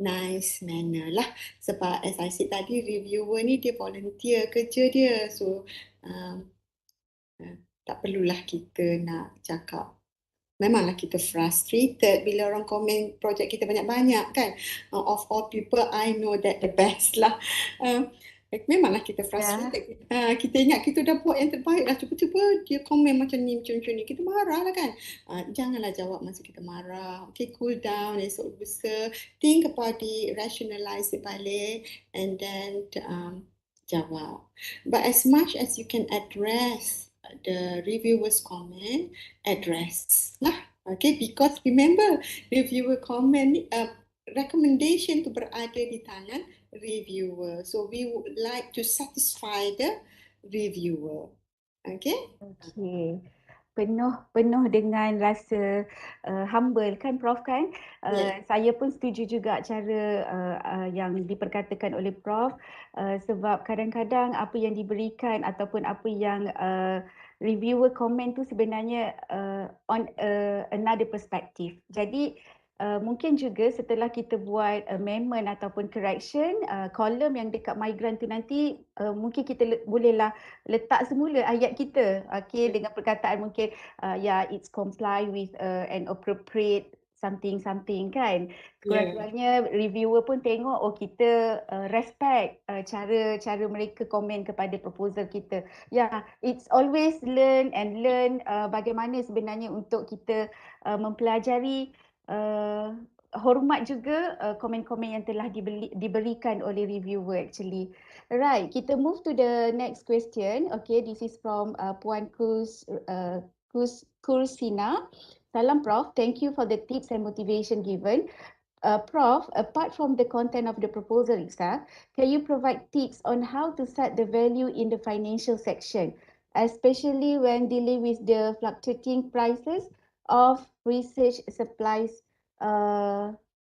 nice manner lah. Sebab as I said tadi, reviewer ni dia volunteer kerja dia, so tak perlulah kita nak cakap. Memanglah kita frustrated bila orang komen projek kita banyak-banyak kan. Of all people, I know that the best lah. Memanglah kita frustrated. Kita ingat kita dah buat yang terbaik lah. Cuba-cuba dia komen macam ni. Kita marah lah kan. Janganlah jawab masa kita marah. Okay, cool down, esok lusa. Think about it, rationalize it balik, and then jawab. But as much as you can address the reviewer's comment, address lah, okay, because remember reviewer comment recommendation tu berada di tangan reviewer, so we would like to satisfy the reviewer, okay. Penuh dengan rasa humble kan Prof kan? Saya pun setuju juga cara yang diperkatakan oleh Prof, sebab kadang-kadang apa yang diberikan ataupun apa yang reviewer komen tu sebenarnya on another perspective. Jadi mungkin juga setelah kita buat amendment ataupun correction, kolom yang dekat migrant tu nanti mungkin kita bolehlah letak semula ayat kita, okay, dengan perkataan mungkin it's comply with an appropriate something kan. Kurang-kurangnya reviewer pun tengok kita respect cara mereka komen kepada proposal kita. It's always learn bagaimana sebenarnya untuk kita mempelajari, hormat juga komen-komen yang telah diberikan oleh reviewer actually. Right, kita move to the next question. Okay, this is from Puan Kursina. Salam Prof, thank you for the tips and motivation given. Prof, apart from the content of the proposal itself, can you provide tips on how to set the value in the financial section, especially when dealing with the fluctuating prices of research supplies,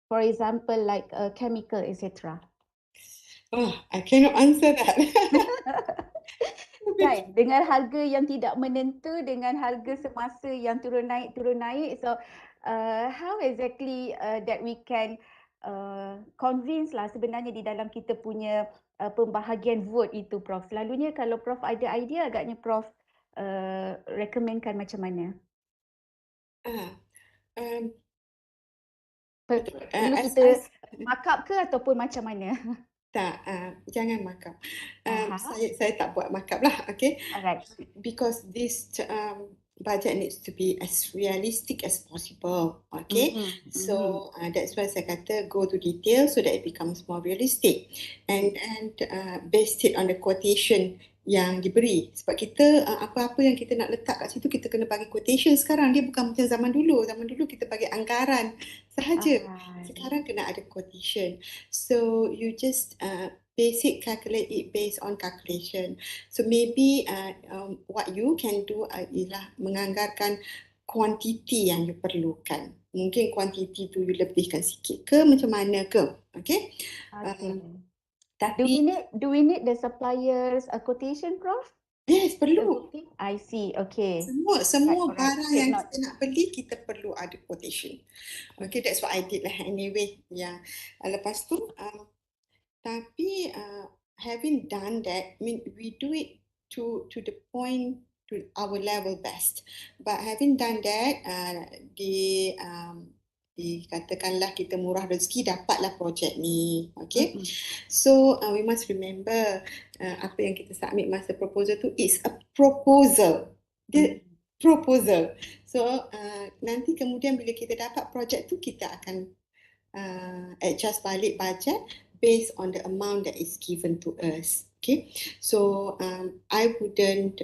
for example, like chemical, etc.? I cannot answer that. Right, dengan harga yang tidak menentu, dengan harga semasa yang turun naik. So, how exactly that we can convince lah sebenarnya di dalam kita punya pembahagian vote itu, Prof? Selalunya kalau Prof ada idea, agaknya Prof recommendkan macam mana? Perlu kita markup ke ataupun macam mana? Tak, jangan markup. Saya tak buat markup lah, okay? Alright. Because this budget needs to be as realistic as possible, okay? So that's why saya kata go to detail so that it becomes more realistic, and based it on the quotation yang diberi. Sebab kita apa-apa yang kita nak letak kat situ kita kena bagi quotation sekarang. Dia bukan macam zaman dulu. Zaman dulu kita bagi anggaran sahaja. Sekarang kena ada quotation. So you just basic calculate it based on calculation. So maybe what you can do ialah menganggarkan kuantiti yang you perlukan. Mungkin kuantiti tu you lebihkan sikit ke macam mana ke, okay? Do we need the suppliers quotation, Prof? Yes, perlu. Terbukti? I see. Okay. Semua Alright. barang Take yang note. kita nak beli, kita perlu ada quotation. Okay, that's what I did lah anyway. Yeah. Lepas tu, tapi having done that, I mean, we do it to the point, to our level best. But having done that, dikatakanlah kita murah rezeki dapatlah projek ni. Okay. So we must remember apa yang kita submit masa proposal tu is a proposal. Dia proposal. So nanti kemudian bila kita dapat projek tu, kita akan adjust balik budget based on the amount that is given to us. Okay. So I wouldn't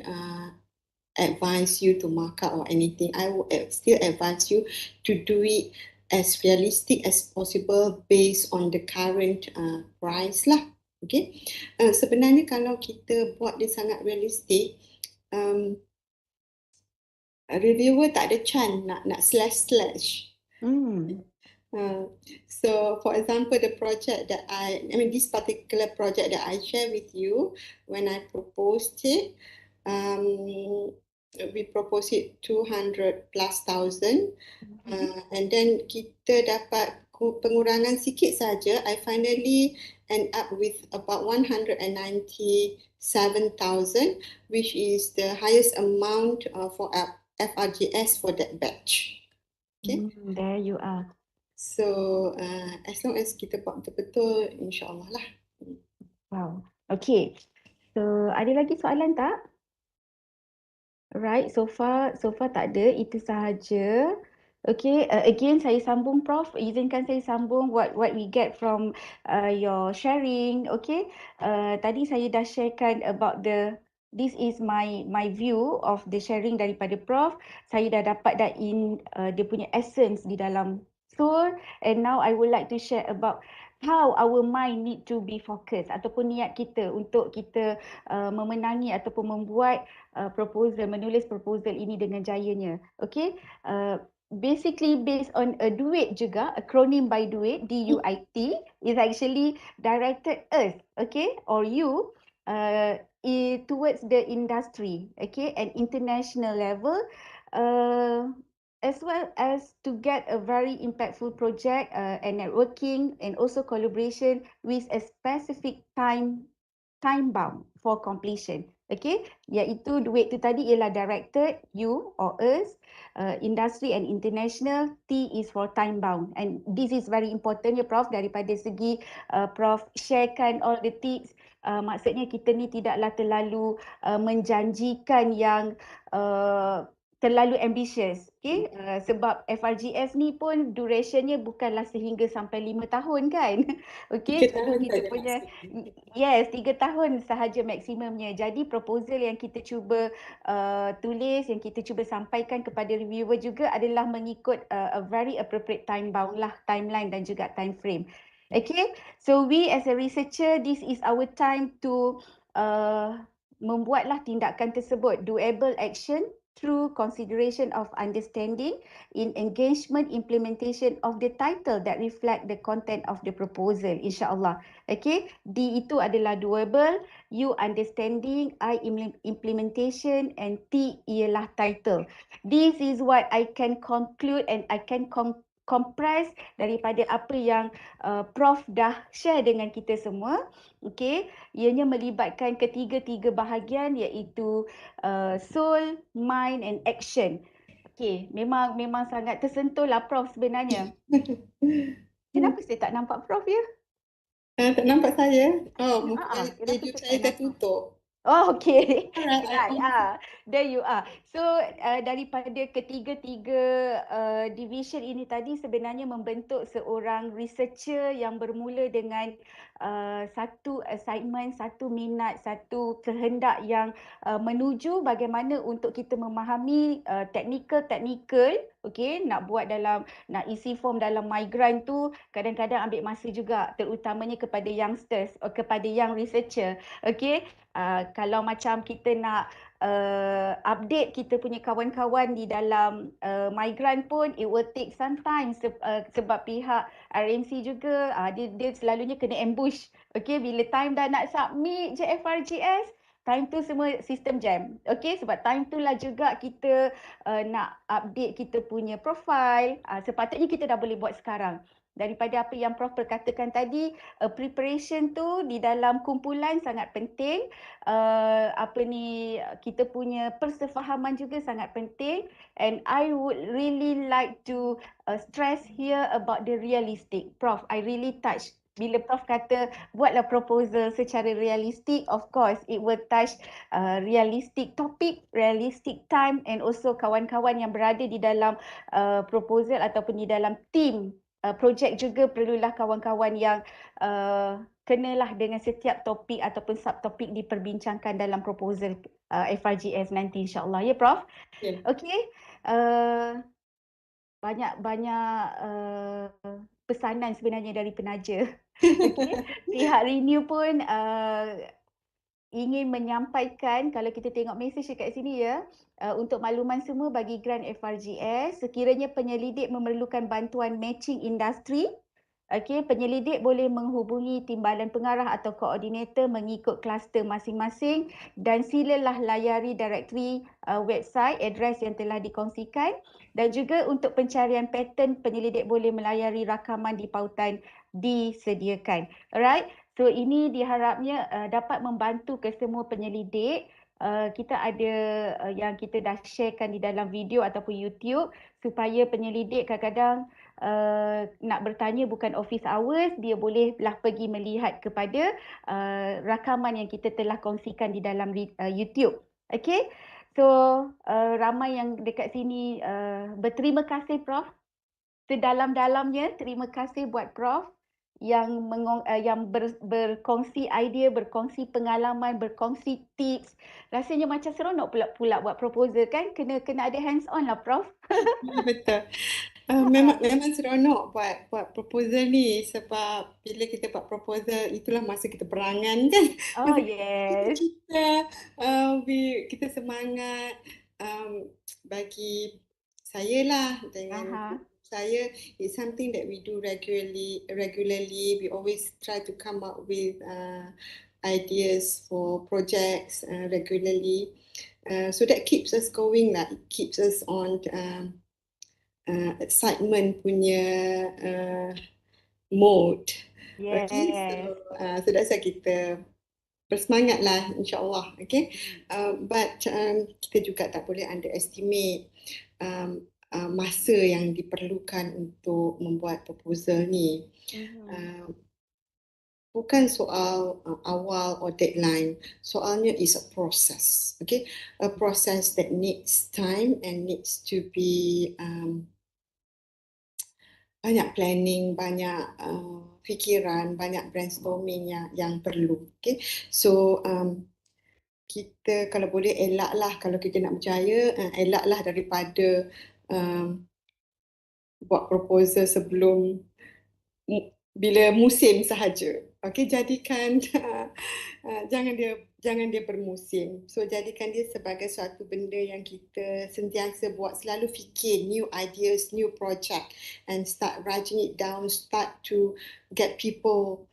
advise you to mark up or anything. I would still advise you to do it as realistic as possible based on the current price lah. Okay. Sebenarnya kalau kita buat dia sangat realistic, reviewer tak ada chance nak slash. So for example, the project that I mean this particular project that I share with you, when I proposed it, we proposed it 200 plus thousand, and then kita dapat pengurangan sikit saja. I finally end up with about 197,000, which is the highest amount for FRGS for that batch. Okay. There you are. So as long as kita buat betul-betul, insyaAllah lah. Wow. Okay. So ada lagi soalan tak? Right, so far tak ada, itu sahaja. Okay, again saya sambung Prof, izinkan saya sambung what we get from your sharing. Okay, tadi saya dah sharekan about this is my view of the sharing daripada Prof. Saya dah dapat dia punya essence di dalam soul, and now I would like to share about how our mind need to be focused ataupun niat kita untuk kita memenangi ataupun membuat menulis proposal ini dengan jayanya. Okay, basically based on a duit juga, acronym by duit, DUIT, is actually directed us, okay, or you, towards the industry, okay, and international level, as well as to get a very impactful project and networking and also collaboration with a specific time bound for completion. Okay, iaitu duit tu tadi ialah directed you or us, industry and international. T is for time bound, and this is very important ya Prof, daripada segi Prof sharekan all the tips. Maksudnya kita ni tidaklah terlalu menjanjikan yang terlalu ambitious, okay? Sebab FRGS ni pun durationnya bukanlah sehingga sampai 5 tahun kan, okay? Dulu kita punya, yes, 3 tahun sahaja maksimumnya. Jadi proposal yang kita cuba tulis, yang kita cuba sampaikan kepada reviewer juga adalah mengikut a very appropriate time bound lah, timeline dan juga time frame. Okay, so we as a researcher, this is our time to membuatlah tindakan tersebut, doable action through consideration of understanding in engagement implementation of the title that reflect the content of the proposal, insyaAllah. Okay, D itu adalah doable, U understanding, I implementation, and T ialah title. This is what I can conclude and I can compress daripada apa yang Prof dah share dengan kita semua. Okay, ianya melibatkan ketiga-tiga bahagian iaitu soul, mind and action. Okay, memang sangat tersentuh lah Prof sebenarnya. Kenapa saya tak nampak Prof ya? Tak nampak saya? Oh, mungkin video saya tertutup. Oh, okay. Alright. There you are. So, daripada ketiga-tiga division ini tadi sebenarnya membentuk seorang researcher yang bermula dengan satu assignment, satu minat, satu kehendak yang menuju bagaimana untuk kita memahami technical, okay, nak isi form dalam migrant tu kadang-kadang ambil masa juga, terutamanya kepada youngsters, kepada young researcher, okay. Kalau macam kita nak update kita punya kawan-kawan di dalam migrant pun, it will take some time sebab pihak RMC juga dia selalunya kena ambush. Okay, bila time dah nak submit je FRGS, time tu semua sistem jam. Okay, sebab time tu lah juga kita nak update kita punya profile. Sepatutnya kita dah boleh buat sekarang. Daripada apa yang Prof perkatakan tadi, preparation tu di dalam kumpulan sangat penting. Kita punya persefahaman juga sangat penting. And I would really like to stress here about the realistic. Prof, I really touch bila Prof kata buatlah proposal secara realistik, of course it will touch realistic topic, realistic time, and also kawan-kawan yang berada di dalam proposal ataupun di dalam team projek juga perlulah kawan-kawan yang kenalah dengan setiap topik ataupun subtopik diperbincangkan dalam proposal FRGS nanti insyaAllah. Ya Prof? Yeah. Okey. Banyak-banyak pesanan sebenarnya dari penaja. Okey. Pihak Renew pun ingin menyampaikan, kalau kita tengok mesej dekat sini ya, untuk makluman semua bagi grant FRGS, sekiranya penyelidik memerlukan bantuan matching industri, penyelidik boleh menghubungi timbalan pengarah atau koordinator mengikut kluster masing-masing dan silalah layari directory website, address yang telah dikongsikan, dan juga untuk pencarian pattern penyelidik boleh melayari rakaman di pautan disediakan. Alright, so ini diharapnya dapat membantu ke semua penyelidik. Kita ada yang kita dah sharekan di dalam video ataupun YouTube supaya penyelidik kadang-kadang nak bertanya bukan office hours, dia bolehlah pergi melihat kepada rakaman yang kita telah kongsikan di dalam YouTube. Okay, so ramai yang dekat sini berterima kasih Prof. Sedalam-dalamnya terima kasih buat Prof yang berkongsi idea, berkongsi pengalaman, berkongsi tips. Rasanya macam seronok pula buat proposal kan? Kena ada hands on lah Prof. Betul. Memang seronok buat proposal ni, sebab bila kita buat proposal itulah masa kita berangan kan. Oh yes. Kita semangat, bagi saya lah dengan saya, it's something that we do regularly. We always try to come up with ideas for projects regularly. So that keeps us going lah. It keeps us on excitement punya mode. Yes. Okay, so that's why kita bersemangat lah insyaAllah. Okay, but kita juga tak boleh underestimate masa yang diperlukan untuk membuat proposal ni. Bukan soal awal or deadline. Soalnya is a process. Okay, a process that needs time and needs to be banyak planning, banyak fikiran, banyak brainstorming yang perlu. Okay, so kita kalau boleh elaklah, kalau kita nak berjaya, elaklah daripada buat proposal sebelum bila musim sahaja. Okay, jadikan jangan dia bermusim. So jadikan dia sebagai suatu benda yang kita sentiasa buat, selalu fikir new ideas, new project, and start writing it down, start to get people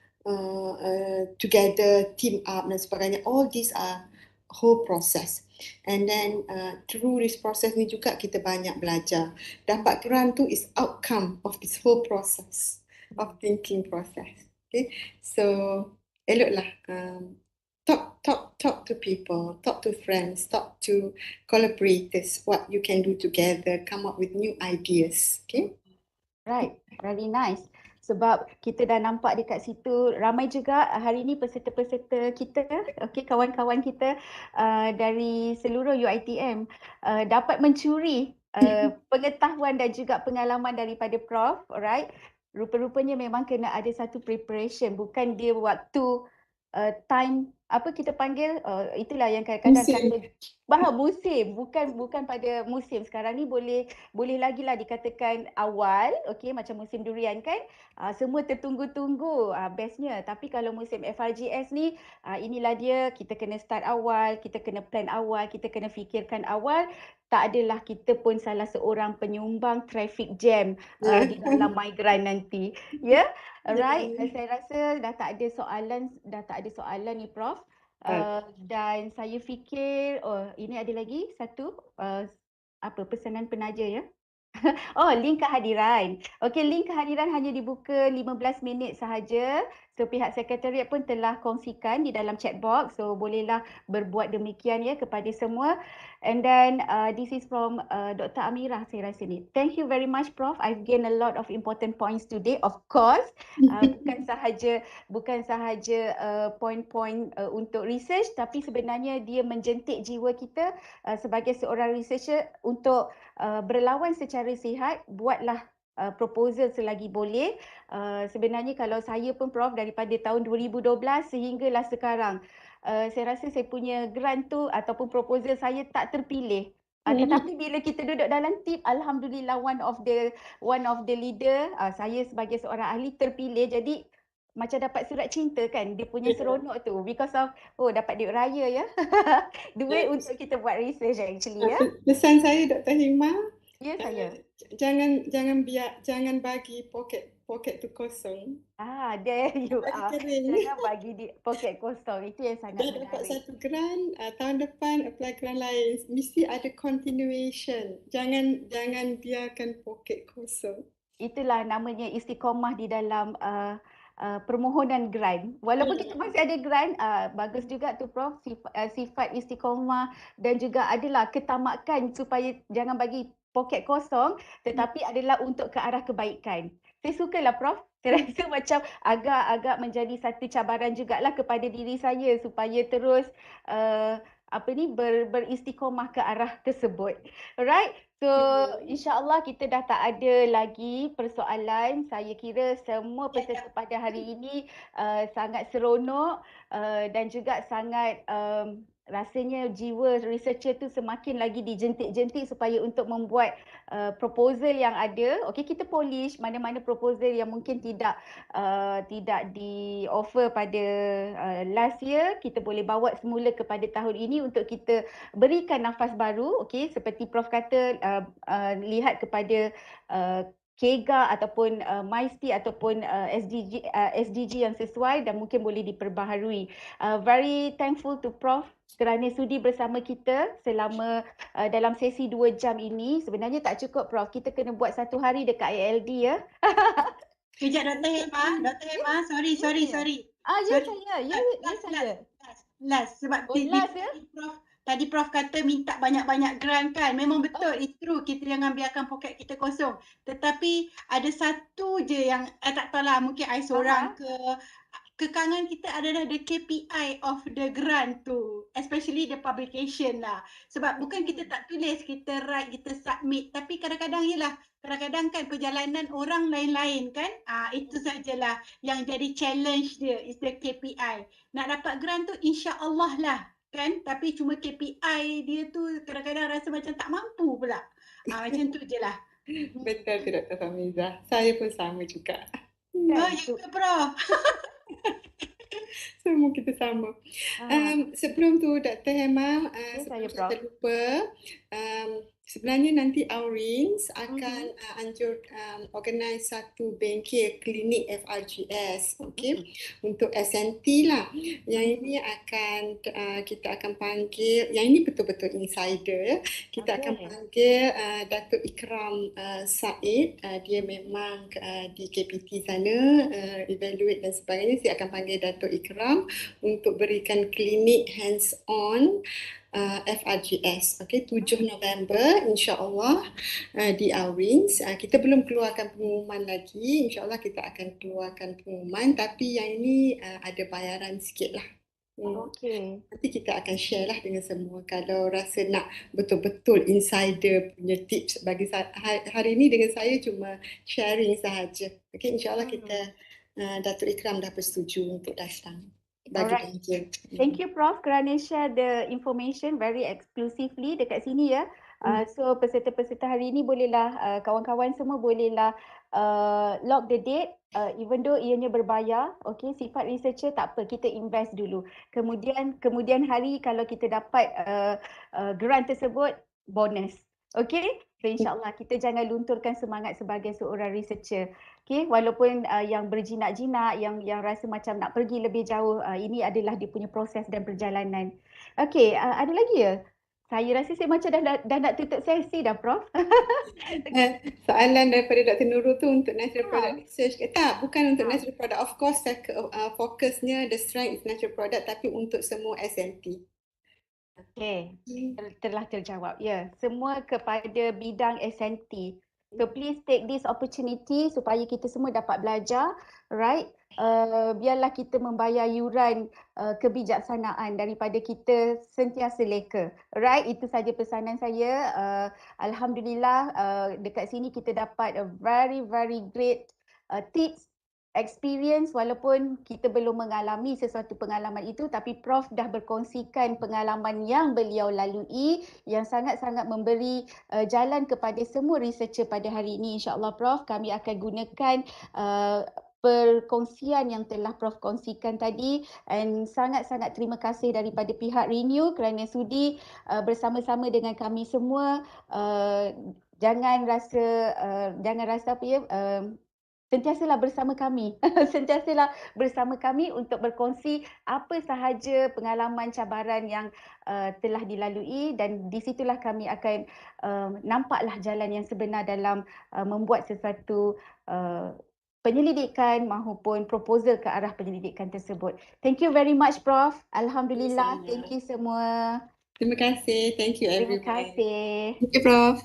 together, team up dan sebagainya. All these are whole process. And then through this process ni juga kita banyak belajar. Dapat grant tu is outcome of this whole process of thinking process. Okay, so eloklah talk to people, talk to friends, talk to collaborators, what you can do together, come up with new ideas. Okay, right, very nice. Sebab kita dah nampak dekat situ ramai juga hari ini peserta-peserta kita, okay, kawan-kawan kita dari seluruh UiTM dapat mencuri pengetahuan dan juga pengalaman daripada Prof. Alright, rupa-rupanya memang kena ada satu preparation, bukan dia waktu time apa kita panggil itulah yang kadang-kadang kata musim, bukan pada musim. Sekarang ni boleh lagi lah dikatakan awal, okey, macam musim durian kan, semua tertunggu-tunggu, bestnya. Tapi kalau musim FRGS ni, inilah dia, kita kena start awal, kita kena plan awal, kita kena fikirkan awal. Tak adalah kita pun salah seorang penyumbang traffic jam di dalam migrant nanti. Ya, alright. Saya rasa dah tak ada soalan ni Prof. Dan saya fikir, ini ada lagi satu, pesanan penaja ya. Link kehadiran. Okey, link kehadiran hanya dibuka 15 minit sahaja. So pihak sekretariat pun telah kongsikan di dalam chat box. So bolehlah berbuat demikian ya kepada semua. And then this is from Dr. Amirah saya rasa ni. Thank you very much Prof. I've gained a lot of important points today. Of course, bukan sahaja poin-poin untuk research, tapi sebenarnya dia menjentik jiwa kita sebagai seorang researcher untuk berlawan secara sihat. Buatlah proposal selagi boleh. Sebenarnya kalau saya pun Prof daripada tahun 2012 sehinggalah sekarang, saya rasa saya punya grant tu ataupun proposal saya tak terpilih. Tetapi bila kita duduk dalam tim, alhamdulillah one of the leader, saya sebagai seorang ahli terpilih. Jadi macam dapat surat cinta kan, dia punya seronok tu because of dapat duit raya ya. Duit untuk kita buat research actually ya. Pesan saya Dr. Hema, Ya saya. Jangan bagi poket tu kosong. There you are. Kering. Jangan bagi di poket kosong. Itu yang sangat Dah dapat menarik. satu grant, tahun depan apply grant lain. Mesti ada continuation. Jangan biarkan poket kosong. Itulah namanya istiqomah di dalam permohonan grant. Walaupun kita masih ada grant, bagus juga tu Prof, sifat istiqomah dan juga adalah ketamakan supaya jangan bagi poket kosong, tetapi adalah untuk ke arah kebaikan. Saya sukalah Prof. Saya rasa macam agak menjadi satu cabaran jugalah kepada diri saya supaya terus beristiqomah ke arah tersebut. Alright? So insya-Allah kita dah tak ada lagi persoalan. Saya kira semua peserta pada hari ini sangat seronok dan juga sangat rasanya jiwa researcher tu semakin lagi dijentik-jentik supaya untuk membuat proposal yang ada. Okey, kita polish mana-mana proposal yang mungkin tidak di offer pada last year, kita boleh bawa semula kepada tahun ini untuk kita berikan nafas baru. Okey, seperti Prof kata, lihat kepada KEGA ataupun MyST ataupun SDG yang sesuai dan mungkin boleh diperbaharui. Very thankful to Prof kerana sudi bersama kita selama dalam sesi 2 jam ini. Sebenarnya tak cukup Prof, kita kena buat satu hari dekat ALD ya. Kejap Dr. Hema, sorry. Saya. Last, sebab last ya? Tadi Prof kata minta banyak-banyak grant kan. Memang betul, it's true. Kita jangan biarkan poket kita kosong. Tetapi ada satu je yang tak tahulah, mungkin I seorang ke kekangan kita adalah the KPI of the grant tu, especially the publication lah. Sebab bukan kita tak tulis, kita write, kita submit, tapi kadang-kadang kan perjalanan orang lain-lain kan. Itu sajalah yang jadi challenge dia, is the KPI. Nak dapat grant tu insya-Allah lah kan, tapi cuma KPI dia tu kadang-kadang rasa macam tak mampu pula. Macam tu je lah. Betul tu Dr. Fahmizah. Saya pun sama juga. Ya ke Prof? Semua kita sama. Sebelum tu Dr. Hema, sebelum saya terlupa, sebenarnya nanti AuRIns akan organize satu bengkel klinik FRGS, untuk SNT lah. Yang ini kita akan panggil, yang ini betul-betul insider, kita akan panggil Datuk Ikram Said. Dia memang di KPT sana, evaluate dan sebagainya. Saya akan panggil Datuk Ikram untuk berikan klinik hands-on FRGS, 7 November insya-Allah di AuRIns. Kita belum keluarkan pengumuman lagi, insya-Allah kita akan keluarkan pengumuman, tapi yang ini ada bayaran sikit lah. Nanti kita akan share lah dengan semua kalau rasa nak betul-betul insider punya tips. Bagi hari ini dengan saya cuma sharing sahaja. Insya-Allah kita Datuk Ikram dah bersetuju untuk datang. Alright. Thank you Prof kerana share the information very exclusively dekat sini ya. So peserta-peserta hari ini bolehlah, kawan-kawan semua bolehlah lock the date, even though ianya berbayar. Sifat researcher tak apa, kita invest dulu. Kemudian hari kalau kita dapat grant tersebut, bonus. So insyaAllah kita jangan lunturkan semangat sebagai seorang researcher. Okay, walaupun yang berjinak-jinak, yang rasa macam nak pergi lebih jauh, ini adalah dia punya proses dan perjalanan. Okay, ada lagi ya? Saya rasa saya macam dah nak tutup sesi dah, Prof. Soalan daripada Dr. Nurul tu untuk natural product research ke? Tak, bukan untuk natural product. Of course, fokusnya the strength is natural product, tapi untuk semua SNT. Okay, telah terjawab. Ya, semua kepada bidang SNT. So please take this opportunity supaya kita semua dapat belajar, right? Biarlah kita membayar yuran kebijaksanaan daripada kita sentiasa leka, right? Itu saja pesanan saya. Alhamdulillah dekat sini kita dapat a very great tips, experience, walaupun kita belum mengalami sesuatu pengalaman itu, tapi Prof dah berkongsikan pengalaman yang beliau lalui yang sangat-sangat memberi jalan kepada semua researcher pada hari ini. InsyaAllah Prof, kami akan gunakan perkongsian yang telah Prof kongsikan tadi, dan sangat-sangat terima kasih daripada pihak Renew kerana sudi bersama-sama dengan kami semua. Jangan rasa apa ya, sentiasalah bersama kami. Sentiasalah bersama kami untuk berkongsi apa sahaja pengalaman cabaran yang telah dilalui, dan di situlah kami akan nampaklah jalan yang sebenar dalam membuat sesuatu penyelidikan maupun proposal ke arah penyelidikan tersebut. Thank you very much, Prof. Alhamdulillah. Thank you semua. Terima kasih. Thank you everyone. Terima kasih. Thank you, Prof.